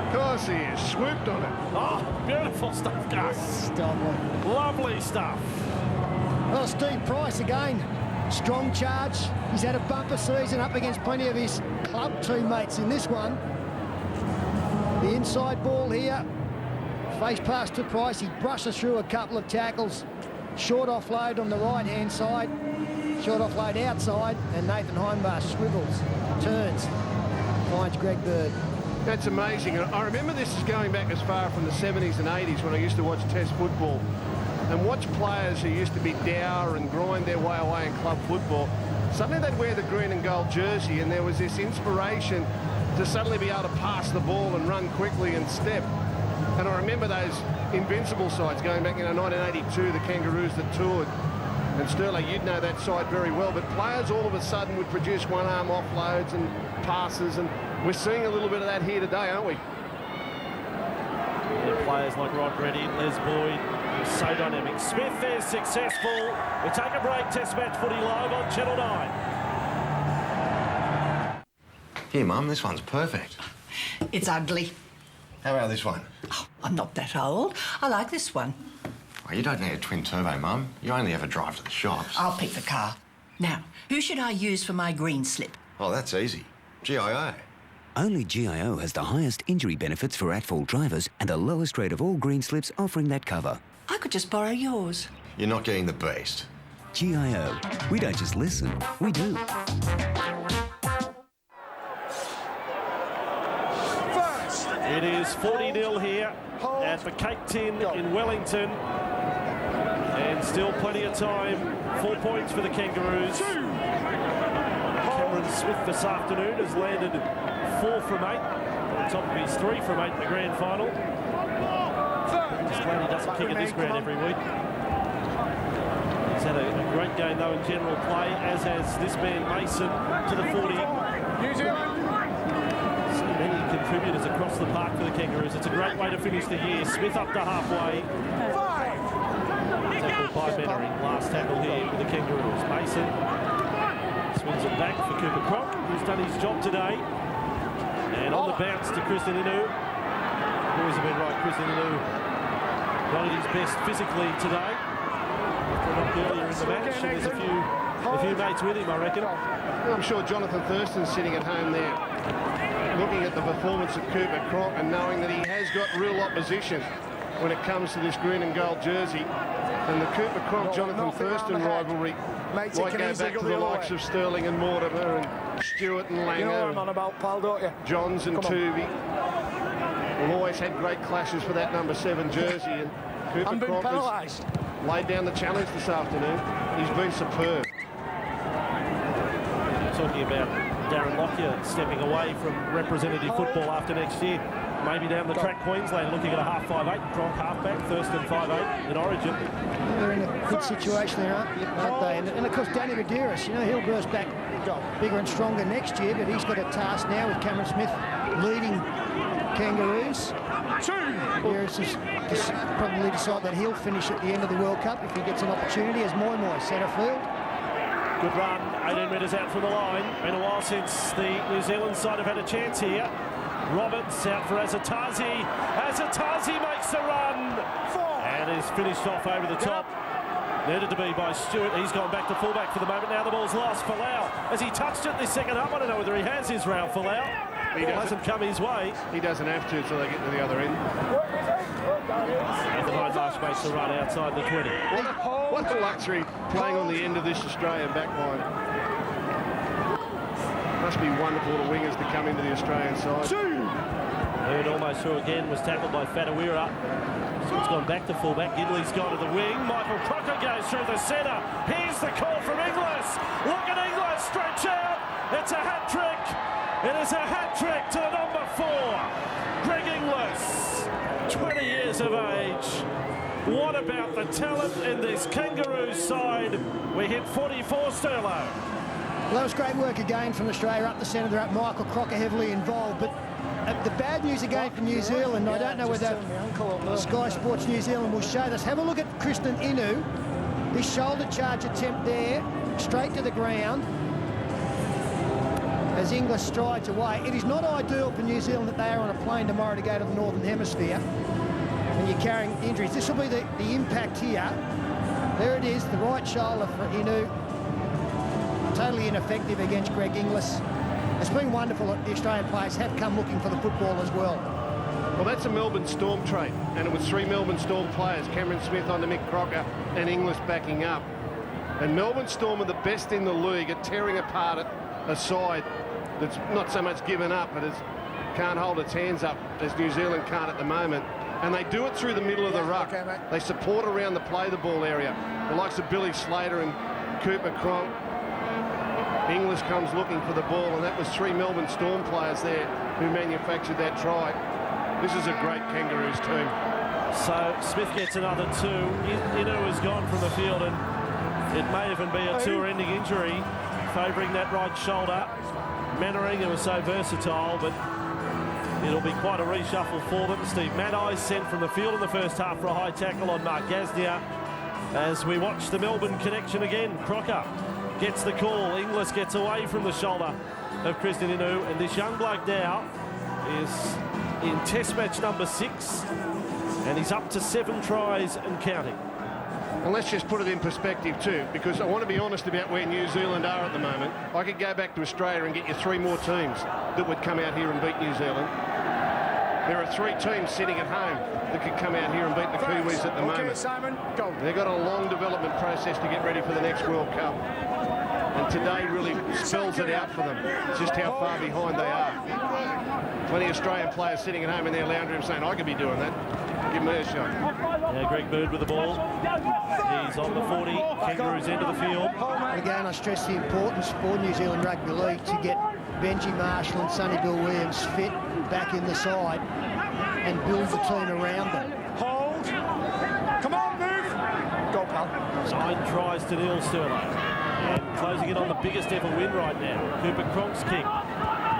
Of course he is. Swooped on it. Oh, beautiful stuff, Gus. Lovely stuff. Well, Steve Price again. Strong charge. He's had a bumper season up against plenty of his club teammates in this one. The inside ball here. Face pass to Price. He brushes through a couple of tackles. Short offload on the right-hand side. Short offload outside. And Nathan Hindmarsh swivels, turns, finds Greg Bird. That's amazing. I remember this is going back as far from the 70s and 80s when I used to watch Test football and watch players who used to be dour and grind their way away in club football. Suddenly they'd wear the green and gold jersey, and there was this inspiration to suddenly be able to pass the ball and run quickly and step. And I remember those invincible sides going back in 1982, the Kangaroos that toured. And Sterling, you'd know that side very well, but players all of a sudden would produce one-arm offloads and passes, and we're seeing a little bit of that here today, aren't we? Yeah, players like Rod Reddy, Les Boyd, so dynamic. Smith is successful. We take a break. Test match footy live on Channel 9. Here, Mum, this one's perfect. It's ugly. How about this one? Oh, I'm not that old. I like this one. Oh, you don't need a twin turbo, Mum. You only ever drive to the shops. I'll pick the car. Now, who should I use for my green slip? Oh, that's easy. GIO. Only GIO has the highest injury benefits for at-fault drivers and the lowest rate of all green slips offering that cover. I could just borrow yours. You're not getting the beast. GIO. We don't just listen, we do. It is 40-0 here at the Cake Tin in Wellington. And still plenty of time. 4 points for the Kangaroos. Cameron Smith this afternoon has landed 4 from 8. On top of his 3 from 8 in the grand final. Just glad he doesn't kick at this ground every week. He's had a great game though in general play, as has this man Mason to the 40. New Zealand. So many contributors across the park for the Kangaroos. It's a great way to finish the year. Smith up to halfway. Tackled by Bennery. Last tackle here with the Kangaroos. Mason swings it back for Cooper Cronk, who's done his job today. And on the bounce to Kristen Inu. Boys have been right. Kristen Inu not at his best physically today. After a knock earlier in the match, and there's a few mates with him, I reckon. I'm sure Jonathan Thurston's sitting at home there, looking at the performance of Cooper Cronk and knowing that he has got real opposition when it comes to this green and gold jersey. And the Cooper Cronk-Jonathan Thurston rivalry might go back to the likes of Sterling and Mortimer and Stewart and Langer. You know what I'm on about, pal, don't you? Johns and Tuvey. We've always had great clashes for that number 7 jersey, and Cooper Cronk has laid down the challenge this afternoon. He's been superb. Talking about Darren Lockyer stepping away from representative football after next year. Maybe down the track, Queensland looking at a half 5'8", Cronk halfback, Thurston 5'8" in Origin. They're in a good situation there, aren't they? And of course, Danny Medeiros, you know, he'll burst back bigger and stronger next year, but he's got a task now with Cameron Smith leading Kangaroos. Medeiros has probably decided that he'll finish at the end of the World Cup if he gets an opportunity as Moi Moi centre field. Good run, 18 metres out from the line. Been a while since the New Zealand side have had a chance here. Roberts out for Azatazi. Azatazi makes the run and is finished off over the top. Needed to be by Stewart. He's gone back to fullback for the moment. Now the ball's lost. Folau, has he touched it this second up? I don't know whether he has, Israel Folau. He hasn't come his way. He doesn't have to until they get to the other end. And the Hindmarsh makes the run outside the 20. What a luxury playing on the end of this Australian backline. Must be wonderful to wingers to come into the Australian side. Heard almost through again, was tackled by Fatawira. Stewart's gone back to fullback. Gidley's gone to the wing. Michael Crocker goes through the centre. Here's the call from Inglis. Look at Inglis stretch out. It's a hat-trick. It is a hat-trick to the number 4. Greg Inglis, 20 years of age. What about the talent in this Kangaroos side? We hit 44, Sterlo. Well, that was great work again from Australia up the centre. They're up Michael Crocker heavily involved, but the bad news again for New Zealand, I don't know whether Sky Sports New Zealand will show this. Have a look at Kristen Inu. This shoulder charge attempt there, straight to the ground, as Inglis strides away. It is not ideal for New Zealand that they are on a plane tomorrow to go to the Northern Hemisphere, and you're carrying injuries. This will be the impact here. There it is, the right shoulder for Inu. Totally ineffective against Greg Inglis. It's been wonderful that the Australian players have come looking for the football as well. Well, that's a Melbourne Storm trait, and it was 3 Melbourne Storm players, Cameron Smith on to Mick Crocker and Inglis backing up. And Melbourne Storm are the best in the league at tearing apart a side that's not so much given up, but can't hold its hands up as New Zealand can't at the moment. And they do it through the middle of the ruck. They support around the play the ball area. The likes of Billy Slater and Cooper Cronk. Inglis comes looking for the ball, and that was 3 Melbourne Storm players there who manufactured that try. This is a great Kangaroos team. So Smith gets another 2. Inu has gone from the field, and it may even be a tour-ending injury, favouring that right shoulder. Mannering, who was so versatile, but it'll be quite a reshuffle for them. Steve Matai sent from the field in the first half for a high tackle on Mark Gasnier. As we watch the Melbourne connection again, Crocker gets the call. Inglis gets away from the shoulder of Kristen Inu, and this young bloke now is in test match number 6, and he's up to 7 tries and counting. And let's just put it in perspective too, because I want to be honest about where New Zealand are at the moment. I could go back to Australia and get you 3 more teams that would come out here and beat New Zealand. There are 3 teams sitting at home that could come out here and beat the Kiwis at the moment. Simon, go. They've got a long development process to get ready for the next World Cup. And today really spells it out for them, just how far behind they are. Plenty of Australian players sitting at home in their lounge room saying, I could be doing that. Give me a shot. Now Greg Bird with the ball. He's on the 40. Kangaroos into the field. And again, I stress the importance for New Zealand Rugby League to get Benji Marshall and Sonny Bill Williams fit back in the side and build the team around them. Hold. Come on, move. Go, pal. 9 tries to 0, Sterlo. And closing in on the biggest ever win right now. Cooper Cronk's kick.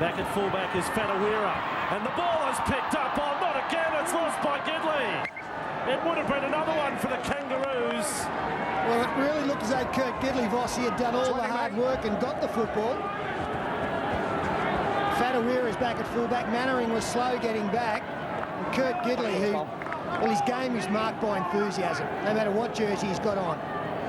Back at fullback is Fatawira. And the ball is picked up. Oh, not again. It's lost by Gidley. It would have been another one for the Kangaroos. Well, it really looked as though Kurt Gidley, Vossi, had done all the hard work and got the football. Fatawira is back at fullback. Mannering was slow getting back. And Kurt Gidley, who, well, his game is marked by enthusiasm, no matter what jersey he's got on.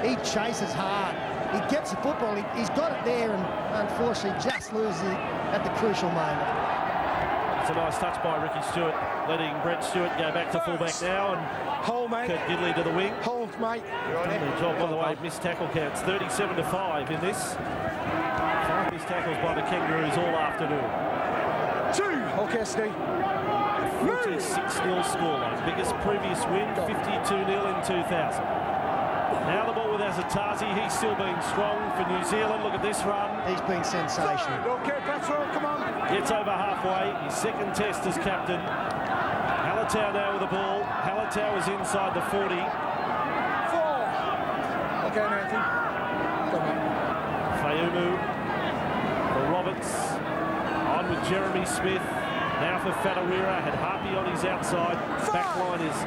He chases hard. He gets the football. He's got it there, and unfortunately just loses it at the crucial moment. It's a nice touch by Ricky Stewart, letting Brett Stewart go back to fullback now, and hold, mate. Kurt Gidley to the wing. Hold, mate. Good job, by the way. Missed tackle counts 37-5 in this. 5 missed tackles by the Kangaroos all afternoon. 2. Okay, Steve. 46-0 scoreline. Biggest previous win, 52-0 in 2000. Now the ball with Azatazi. He's still been strong for New Zealand. Look at this run. He's been sensational. Okay, Petrol, come on. Gets over halfway. His second test as captain. Halatau now with the ball. Halatau is inside the 40. 4. Okay, Nathan. Come on. Fayumu for Roberts. On with Jeremy Smith. Now for Fatawira. Had Harpy on his outside. Backline is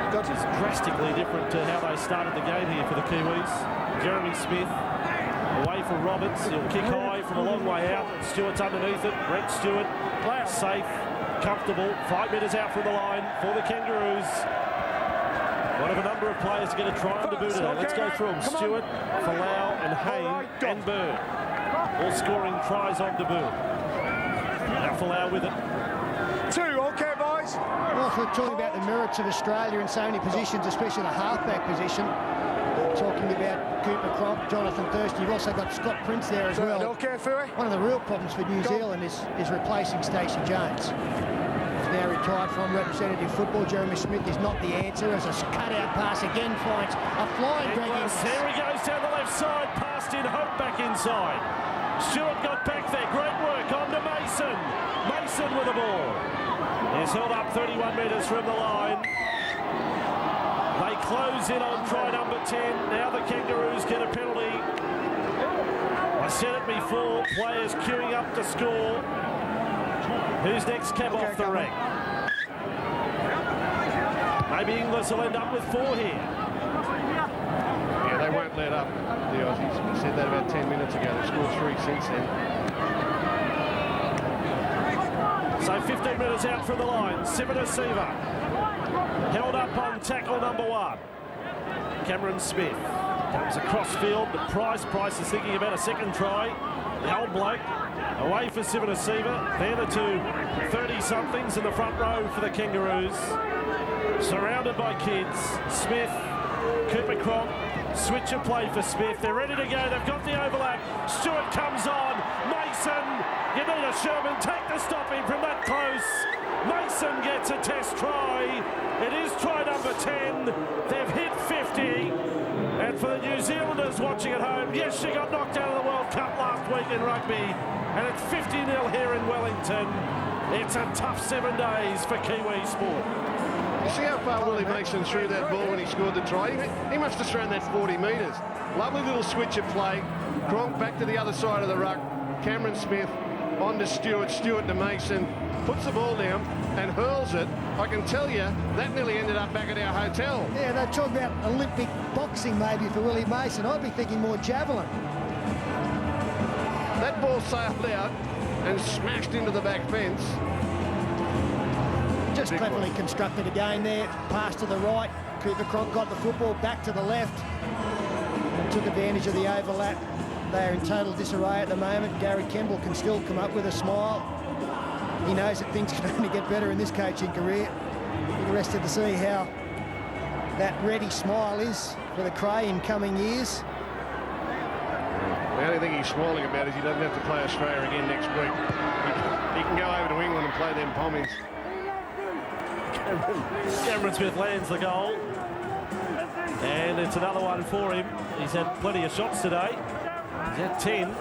drastically different to how they started the game here for the Kiwis. Jeremy Smith away from Roberts. He'll kick high from a long way out. Stewart's underneath it. Brett Stewart, safe, comfortable. 5 metres out from the line for the Kangaroos. One of a number of players to get a try on debut today. Let's go through them. Stewart, Folau and Hayne and Bird. All scoring tries on debut. Now Folau with it. 2, okay, boys. Well, if we're talking about the merits of Australia in so many positions, especially the halfback position, talking about Cooper Cronk, Jonathan Thurston, you've also got Scott Prince there as well. Okay, Fui. One of the real problems for New Zealand is replacing Stacey Jones. He's now retired from representative football. Jeremy Smith is not the answer as a cut-out pass again finds a flying Greg Inglis. Here he goes down the left side, passed in Hope back inside. Stewart got back there, great work on to Mason. Mason with the ball. He's held up 31 metres from the line. They close in on try number 10. Now the Kangaroos get a penalty. I said it before, players queuing up to score. Who's next cab off the rank? Maybe Inglis will end up with 4 here. Yeah, they won't let up, the Aussies. We said that about 10 minutes ago. They've scored 3 since then. So 15 minutes out from the line. Sivana Siva held up on tackle number 1. Cameron Smith comes across field, but Price is thinking about a second try. The old bloke away for Sivana Siva. They're the two 30-somethings in the front row for the Kangaroos. Surrounded by kids. Smith, Cooper Cronk, switch of play for Smith. They're ready to go. They've got the overlap. Stewart comes on. Mason. You need a Sherman, take the stopping from that close. Mason gets a test try. It is try number 10. They've hit 50. And for the New Zealanders watching at home, yes, she got knocked out of the World Cup last week in rugby. And it's 50-0 here in Wellington. It's a tough 7 days for Kiwi sport. You see how far Willie Mason threw that ball when he scored the try? He must have thrown that 40 metres. Lovely little switch of play. Cronk back to the other side of the ruck. Cameron Smith on to Stewart, Stewart to Mason, puts the ball down and hurls it. I can tell you, that nearly ended up back at our hotel. Yeah, they talk about Olympic boxing maybe for Willie Mason. I'd be thinking more javelin. That ball sailed out and smashed into the back fence. Just cleverly constructed again there. Pass to the right. Cooper Cronk got the football back to the left and took advantage of the overlap. They are in total disarray at the moment. Gary Kemble can still come up with a smile. He knows that things can only get better in this coaching career. Interested to see how that ready smile is for the Cray in coming years. The only thing he's smiling about is he doesn't have to play Australia again next week. He can go over to England and play them pommies. Cameron Smith lands the goal. And it's another one for him. He's had plenty of shots today. He's had 10.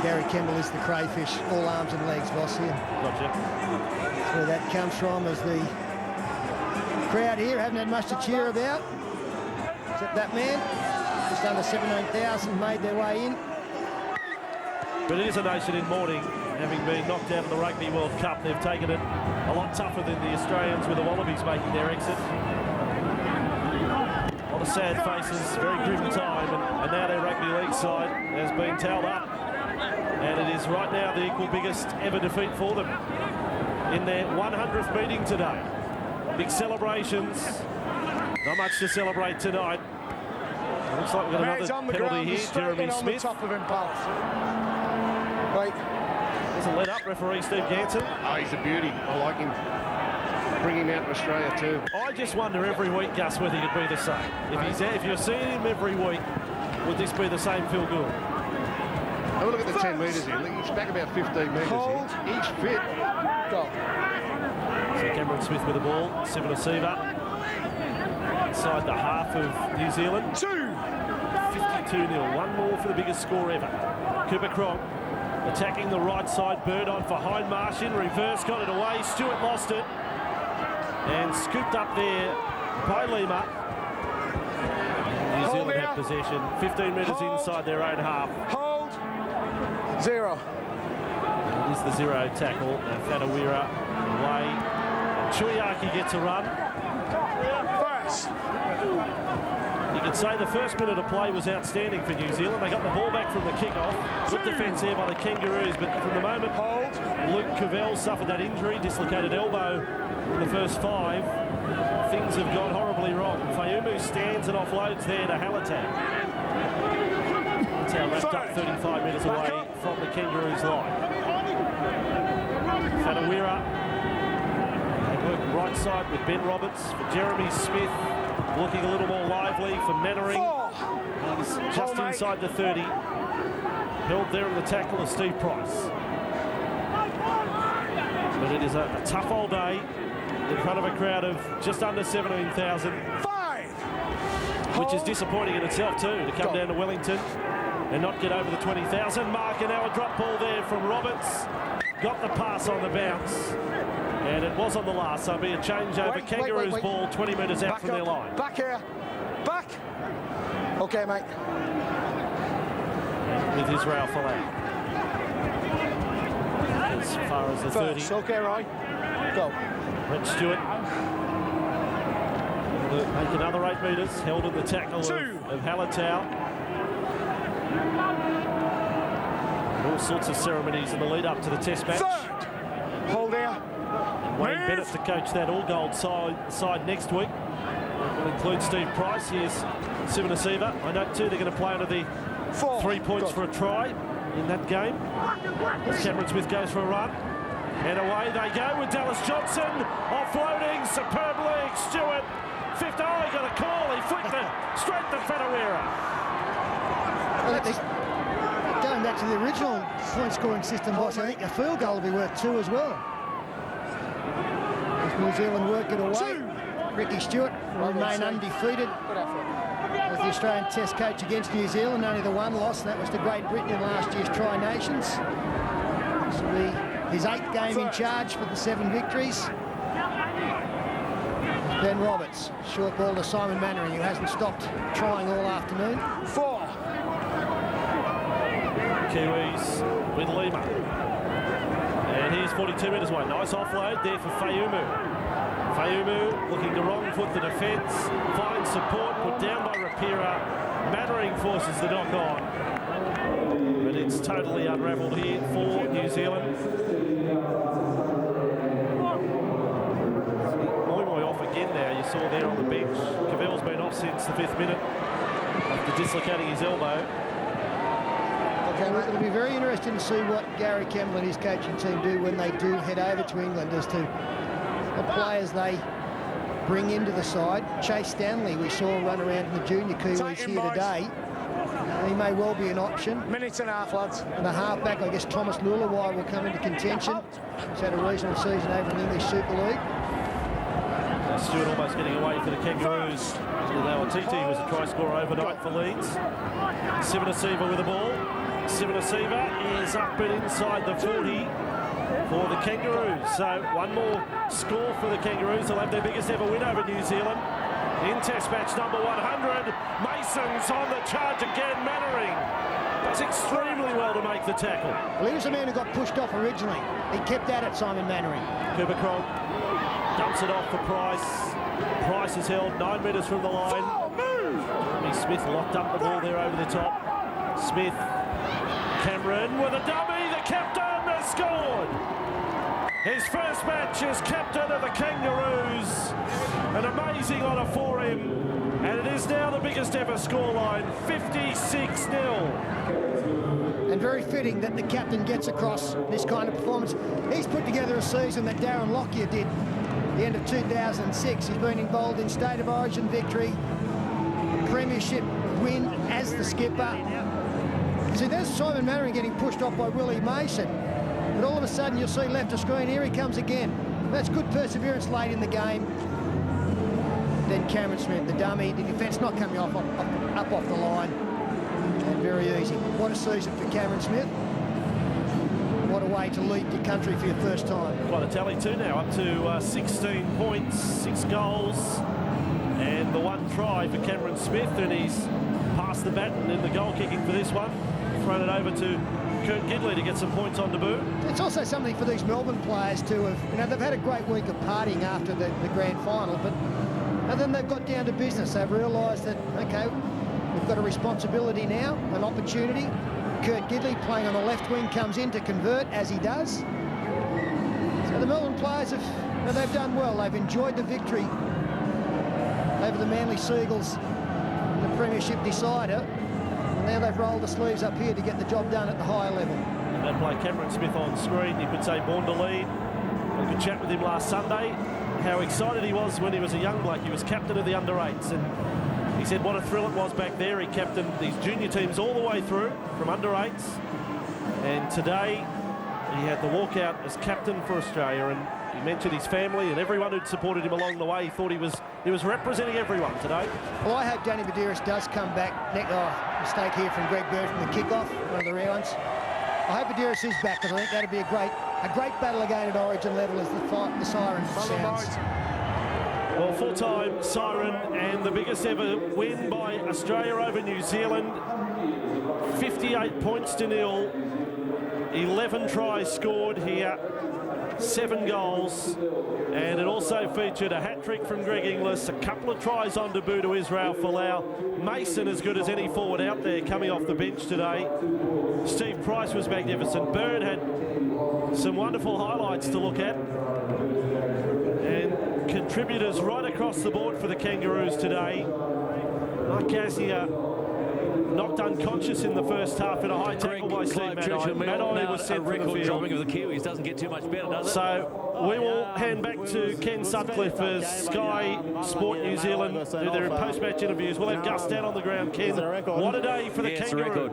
Gary Kemble is the crayfish, all arms and legs, boss here. Gotcha. That's where that comes from, as the crowd here haven't had much to cheer about, except that man. Just under 17,000 made their way in. But it is a nation in mourning, having been knocked out of the Rugby World Cup. They've taken it a lot tougher than the Australians, with the Wallabies making their exit. A lot of sad faces, very grim time, and now their rugby league side has been towed up. And it is right now the equal biggest ever defeat for them in their 100th meeting today. Big celebrations. Not much to celebrate tonight. It looks like we've got another penalty here. Jeremy Smith. Top of him, pal. Right. Doesn't let up, referee Steve Ganson. Oh, he's a beauty. I like him. Bring him out to Australia too. I just wonder every week, Gus, whether he'd be the same. If you're seeing him every week, would this be the same feel good? Have a look at the 10 metres here. He's back about 15 metres here. He's fit. Go. So Cameron Smith with the ball. Sivana Siva inside the half of New Zealand. 52-0. One more for the biggest score ever. Cooper Cronk attacking the right side. Bird on for Hindmarsh in reverse. Got it away. Stewart lost it. And scooped up there by Lima. New Zealand have possession. 15 metres inside their own half. Hold. 0. It is the 0 tackle. Fadawira away. And Chuyaki gets a run. First. You could say the first minute of play was outstanding for New Zealand. They got the ball back from the kick-off. Good defence here by the Kangaroos, but from the moment Luke Cavell suffered that injury, dislocated elbow in the first 5, things have gone horribly wrong. Fayumu stands and offloads there to Halatau. Halatau wrapped up 35 metres away from the Kangaroos line. Fanawira, they work right side with Ben Roberts for Jeremy Smith. Looking a little more lively for Mannering. He's just inside the 30. Held there in the tackle of Steve Price. But it is a tough old day in front of a crowd of just under 17,000. Which is disappointing in itself too, to come down to Wellington and not get over the 20,000 mark. And now a drop ball there from Roberts. Got the pass on the bounce. And it was on the last, so it'll be a change over. Kangaroos ball 20 metres out from their line. Back here. Back. OK, mate. With Israel Folau. As far as the 30. OK, right. Go. Brett Stewart. Make another 8 metres. Held in the tackle of Halatau. All sorts of ceremonies in the lead up to the test match. Hold there. Wayne Bennett to coach that all-gold side next week. Will include Steve Price. Here's Sivanasiva. I know too they're going to play under the 3 points for a try in that game. As Cameron Smith goes for a run. And away they go with Dallas Johnson. Offloading, superb leg. Stewart. 5th, he got a call. He flicked it straight to Fanawira. Going back to the original point-scoring system, boss, I think a field goal will be worth 2 as well. New Zealand work it away. Ricky Stewart will remain undefeated as the Australian Test coach against New Zealand. Only the one loss, and that was to Great Britain in last year's Tri-Nations. This will be his 8th game in charge for the 7 victories. Ben Roberts, short ball to Simon Mannering, who hasn't stopped trying all afternoon. 4. Kiwis with Lima. And here's 42 metres away. Nice offload there for Fayumu. Fayumu looking to wrong foot the defence. Finds support, put down by Rapira. Mannering forces the knock on. But it's totally unravelled here for New Zealand. Moimoi off again now. You saw there on the bench. Cavell's been off since the 5th minute after dislocating his elbow. It'll be very interesting to see what Gary Campbell and his coaching team do when they do head over to England as to the players they bring into the side. Chase Stanley, we saw run around in the junior Kiwis here today. He may well be an option. Minutes and a half, lads. And the halfback, I guess Thomas Lulawai will come into contention. He's had a reasonable season over in the English Super League. Stewart almost getting away for the Kangaroos. Although Titi was a try scorer overnight for Leeds. Sivanasiva with the ball. Sivanasiva is up and inside the 40 for the Kangaroos. So one more score for the Kangaroos. They'll have their biggest ever win over New Zealand in Test match number 100. Mason's on the charge again. Mannering does extremely well to make the tackle. Well, he was the man who got pushed off originally. He kept at it, Simon Mannering. Cooper Cronk dumps it off for Price. Price is held 9 metres from the line. Jeremy Smith locked up the ball there over the top. Smith. Cameron with a dummy, the captain has scored! His first match as captain of the Kangaroos. An amazing honour for him. And it is now the biggest ever scoreline, 56-0. And very fitting that the captain gets across this kind of performance. He's put together a season that Darren Lockyer did at the end of 2006. He's been involved in State of Origin victory, premiership win as the skipper. See, there's Simon Mannering getting pushed off by Willie Mason. But all of a sudden, you'll see left of screen, here he comes again. That's good perseverance late in the game. Then Cameron Smith, the dummy, the defence not coming up off the line. And very easy. What a season for Cameron Smith. What a way to lead your country for your first time. Quite a tally too now, up to 16 points, 6 goals, and the 1 try for Cameron Smith, and he's passed the baton in the goal kicking for this one. Thrown it over to Kurt Gidley to get some points on debut. It's also something for these Melbourne players to have, they've had a great week of partying after the grand final, but And then they've got down to business. They've realised that, OK, we've got a responsibility now, an opportunity. Kurt Gidley playing on the left wing comes in to convert, as he does. So the Melbourne players they've done well. They've enjoyed the victory over the Manly Seagulls in the Premiership decider. And now they've rolled the sleeves up here to get the job done at the higher level. And that play Cameron Smith on screen, you could say born to lead. I could chat with him last Sunday, how excited he was when he was a young bloke. He was captain of the under-8s, and he said what a thrill it was back there. He captained these junior teams all the way through from under-8s, and today he had the walkout as captain for Australia, and he mentioned his family and everyone who'd supported him along the way. He thought he was representing everyone today. Well, I hope Danny Medeiros does come back. Mistake here from Greg Bird from the kick-off, one of the rounds. I hope Medeiros is back, because I think that'd be a great battle again at Origin level as the siren sounds. Well, full-time siren, and the biggest ever win by Australia over New Zealand. 58 points to 0. 11 tries scored here. 7 goals, and it also featured a hat-trick from Greg Inglis, a couple of tries on debut to Israel Folau. Mason as good as any forward out there coming off the bench today. Steve Price was magnificent. Bird had some wonderful highlights to look at, and contributors right across the board for the Kangaroos today. Mark Gasnier knocked unconscious in the first half in a high tackle by Steve Matai. Matai was sent from the field. Dropping of the Kiwis doesn't get too much better, does it? So we will hand back to Ken Sutcliffe as Sky Sport New Zealand do their post-match interviews. We'll have Gus down on the ground. Ken, what a day for the Kangaroos.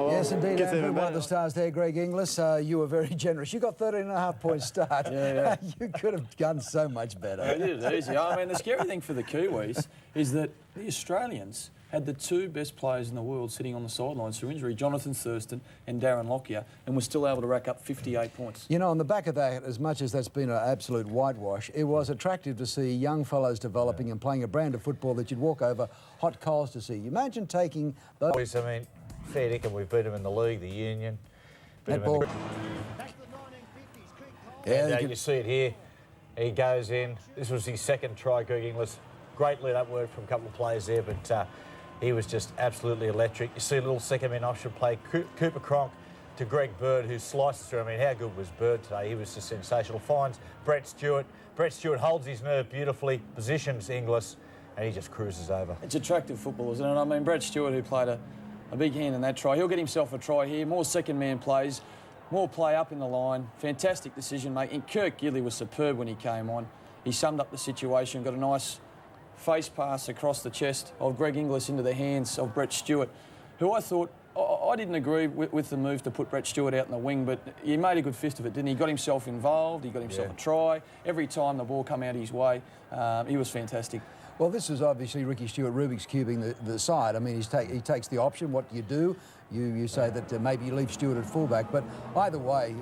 Yes, indeed. And one of the stars there, Greg Inglis, you were very generous. You got 13.5 point start. Yeah. You could have done so much better. It is easy. I mean, the scary thing for the Kiwis is that the Australians had the 2 best players in the world sitting on the sidelines through injury, Jonathan Thurston and Darren Lockyer, and was still able to rack up 58 points. You know, on the back of that, as much as that's been an absolute whitewash, it was attractive to see young fellows developing and playing a brand of football that you'd walk over hot coals to see. You imagine taking those... I mean, fair dinkum, we've beat them in the league, the Union. Netball. Yeah, you see it here. He goes in. This was his second try, Greg Inglis. Great lead-up word from a couple of players there, but he was just absolutely electric. You see a little second-man option play. Cooper Cronk to Greg Bird, who slices through. I mean, how good was Bird today? He was just sensational. Finds Brett Stewart. Brett Stewart holds his nerve beautifully, positions Inglis, and he just cruises over. It's attractive football, isn't it? I mean, Brett Stewart, who played a big hand in that try, he'll get himself a try here. More second-man plays, more play up in the line. Fantastic decision-making. Kurt Gidley was superb when he came on. He summed up the situation, got a nice face pass across the chest of Greg Inglis into the hands of Brett Stewart, who I thought, I didn't agree with the move to put Brett Stewart out in the wing, but he made a good fist of it, didn't he? He got himself involved, he got himself a try. Every time the ball came out his way, he was fantastic. Well, this is obviously Ricky Stewart Rubik's cubing the side. I mean, he takes the option. What do you do? You say that maybe you leave Stewart at fullback, but either way,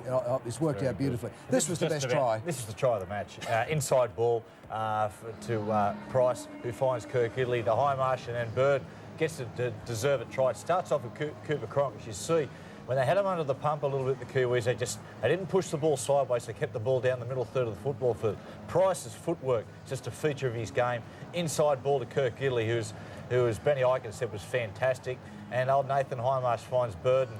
it's worked out beautifully. This was the best try. This was the try of the match. Inside ball to Price, who finds Kurt Gidley to high marsh, and then Bird gets to deserve a try. It starts off with Cooper Cronk, as you see. When they had him under the pump a little bit, the Kiwis, they didn't push the ball sideways. They kept the ball down the middle third of the football field. Price's footwork, just a feature of his game. Inside ball to Kurt Gidley, who as Benny Eichen said, was fantastic. And old Nathan Highmarsh finds Bird, and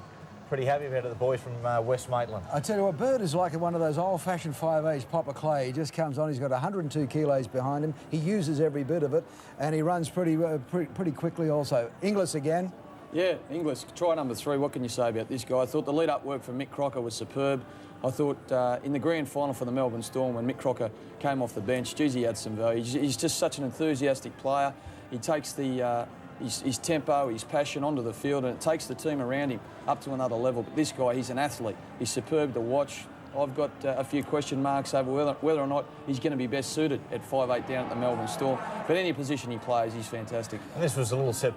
pretty happy about it, the boys from West Maitland. I tell you what, Bird is like one of those old-fashioned 5'8" Popper Clay. He just comes on, he's got 102 kilos behind him. He uses every bit of it, and he runs pretty quickly also. Inglis again. Yeah, Inglis, try number 3. What can you say about this guy? I thought the lead-up work from Mick Crocker was superb. I thought in the grand final for the Melbourne Storm, when Mick Crocker came off the bench, geez, he had some value. He's just such an enthusiastic player. He takes his tempo, his passion onto the field, and it takes the team around him up to another level. But this guy, he's an athlete. He's superb to watch. I've got a few question marks over whether or not he's going to be best suited at 5'8" down at the Melbourne Storm. But any position he plays, he's fantastic. And this was a little set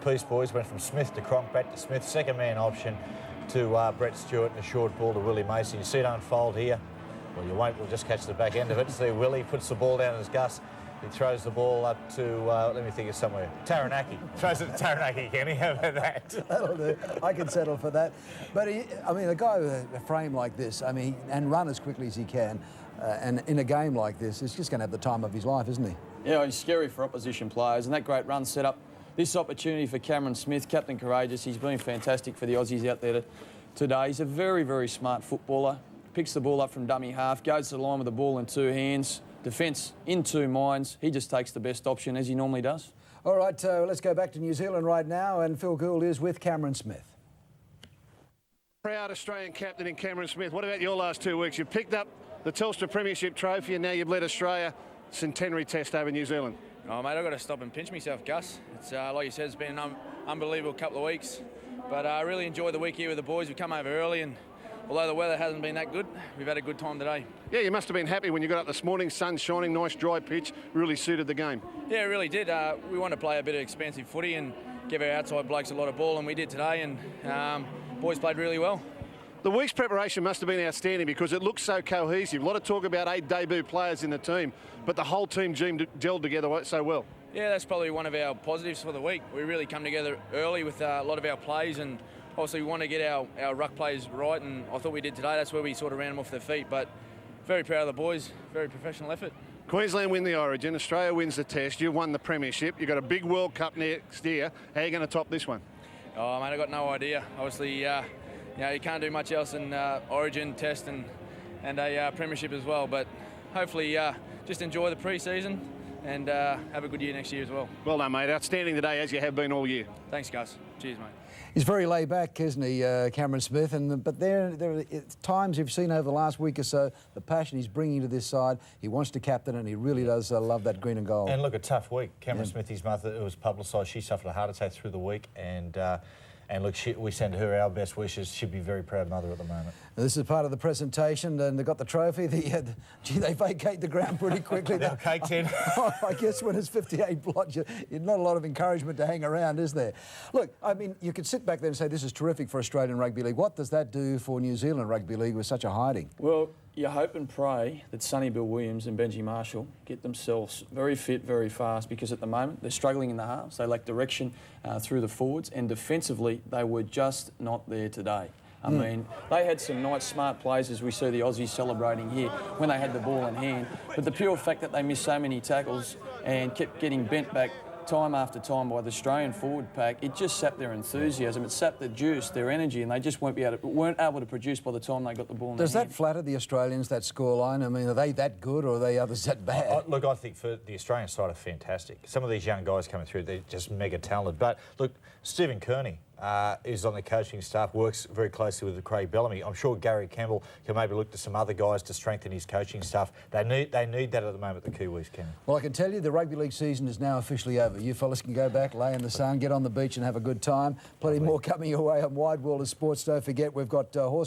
piece, boys. Went from Smith to Cronk, back to Smith. Second man option to Brett Stewart, and a short ball to Willie Mason. You see it unfold here. Well, you won't. We'll just catch the back end of it. See Willie puts the ball down as Gus He throws the ball up to, let me think of somewhere, Taranaki. Throws it to Taranaki, Kenny. How about that? That'll do. I can settle for that. But, I mean, a guy with a frame like this, I mean, and run as quickly as he can, and in a game like this, he's just going to have the time of his life, isn't he? Yeah, he's scary for opposition players, and that great run set up this opportunity for Cameron Smith, captain courageous. He's been fantastic for the Aussies out there today. He's a very, very smart footballer. Picks the ball up from dummy half, goes to the line with the ball in two hands, defence in two minds. He just takes the best option, as he normally does. All right, let's go back to New Zealand right now, and Phil Gould is with Cameron Smith. Proud Australian captain in Cameron Smith. What about your last 2 weeks? You've picked up the Telstra Premiership Trophy, and now you've led Australia centenary test over New Zealand. Oh, mate, I've got to stop and pinch myself, Gus. It's like you said, it's been an unbelievable couple of weeks. But I really enjoyed the week here with the boys. We come over early, and although the weather hasn't been that good, we've had a good time today. Yeah, you must have been happy when you got up this morning. Sun shining, nice dry pitch, really suited the game. Yeah, it really did. We want to play a bit of expansive footy and give our outside blokes a lot of ball, and we did today, and boys played really well. The week's preparation must have been outstanding because it looks so cohesive. A lot of talk about 8 debut players in the team, but the whole team gelled together so well. Yeah, that's probably one of our positives for the week. We really come together early with a lot of our plays, and obviously we want to get our ruck plays right, and I thought we did today. That's where we sort of ran them off their feet, but very proud of the boys, very professional effort. Queensland win the Origin, Australia wins the Test, you've won the Premiership, you've got a big World Cup next year. How are you going to top this one? Oh, mate, I've got no idea. Obviously, you know, you can't do much else in Origin, Test and a Premiership as well, but hopefully just enjoy the pre-season and have a good year next year as well. Well done, mate. Outstanding today, as you have been all year. Thanks, Gus. Cheers, mate. He's very laid back, isn't he, Cameron Smith? But there are times you've seen over the last week or so, the passion he's bringing to this side. He wants to captain, and he really does love that green and gold. And look, a tough week. Cameron Smith, his mother, it was publicised. She suffered a heart attack through the week, and look, we send her our best wishes. She'd be a very proud mother at the moment. This is part of the presentation, and they got the trophy. Gee, they vacate the ground pretty quickly. They're caked in. I guess when it's 58 blocks, not a lot of encouragement to hang around, is there? Look, I mean, you could sit back there and say this is terrific for Australian Rugby League. What does that do for New Zealand Rugby League with such a hiding? Well, you hope and pray that Sonny Bill Williams and Benji Marshall get themselves very fit, very fast, because at the moment they're struggling in the halves. They lack direction through the forwards, and defensively they were just not there today. I mean, they had some nice, smart plays, as we see the Aussies celebrating here, when they had the ball in hand. But the pure fact that they missed so many tackles and kept getting bent back time after time by the Australian forward pack, it just sapped their enthusiasm. It sapped the juice, their energy, and they just weren't able to produce by the time they got the ball in Does their that hand. flatter the Australians, that scoreline? I mean, are they that good, or are they others that bad? Look, I think for the Australian side are fantastic. Some of these young guys coming through, they're just mega talented. But look, Stephen Kearney is on the coaching staff, works very closely with Craig Bellamy. I'm sure Gary Campbell can maybe look to some other guys to strengthen his coaching staff. They need that at the moment, the Kiwis can. Well, I can tell you the rugby league season is now officially over. You fellas can go back, lay in the sun, get on the beach and have a good time. Plenty more coming your way on Wide World of Sports. Don't forget, we've got horse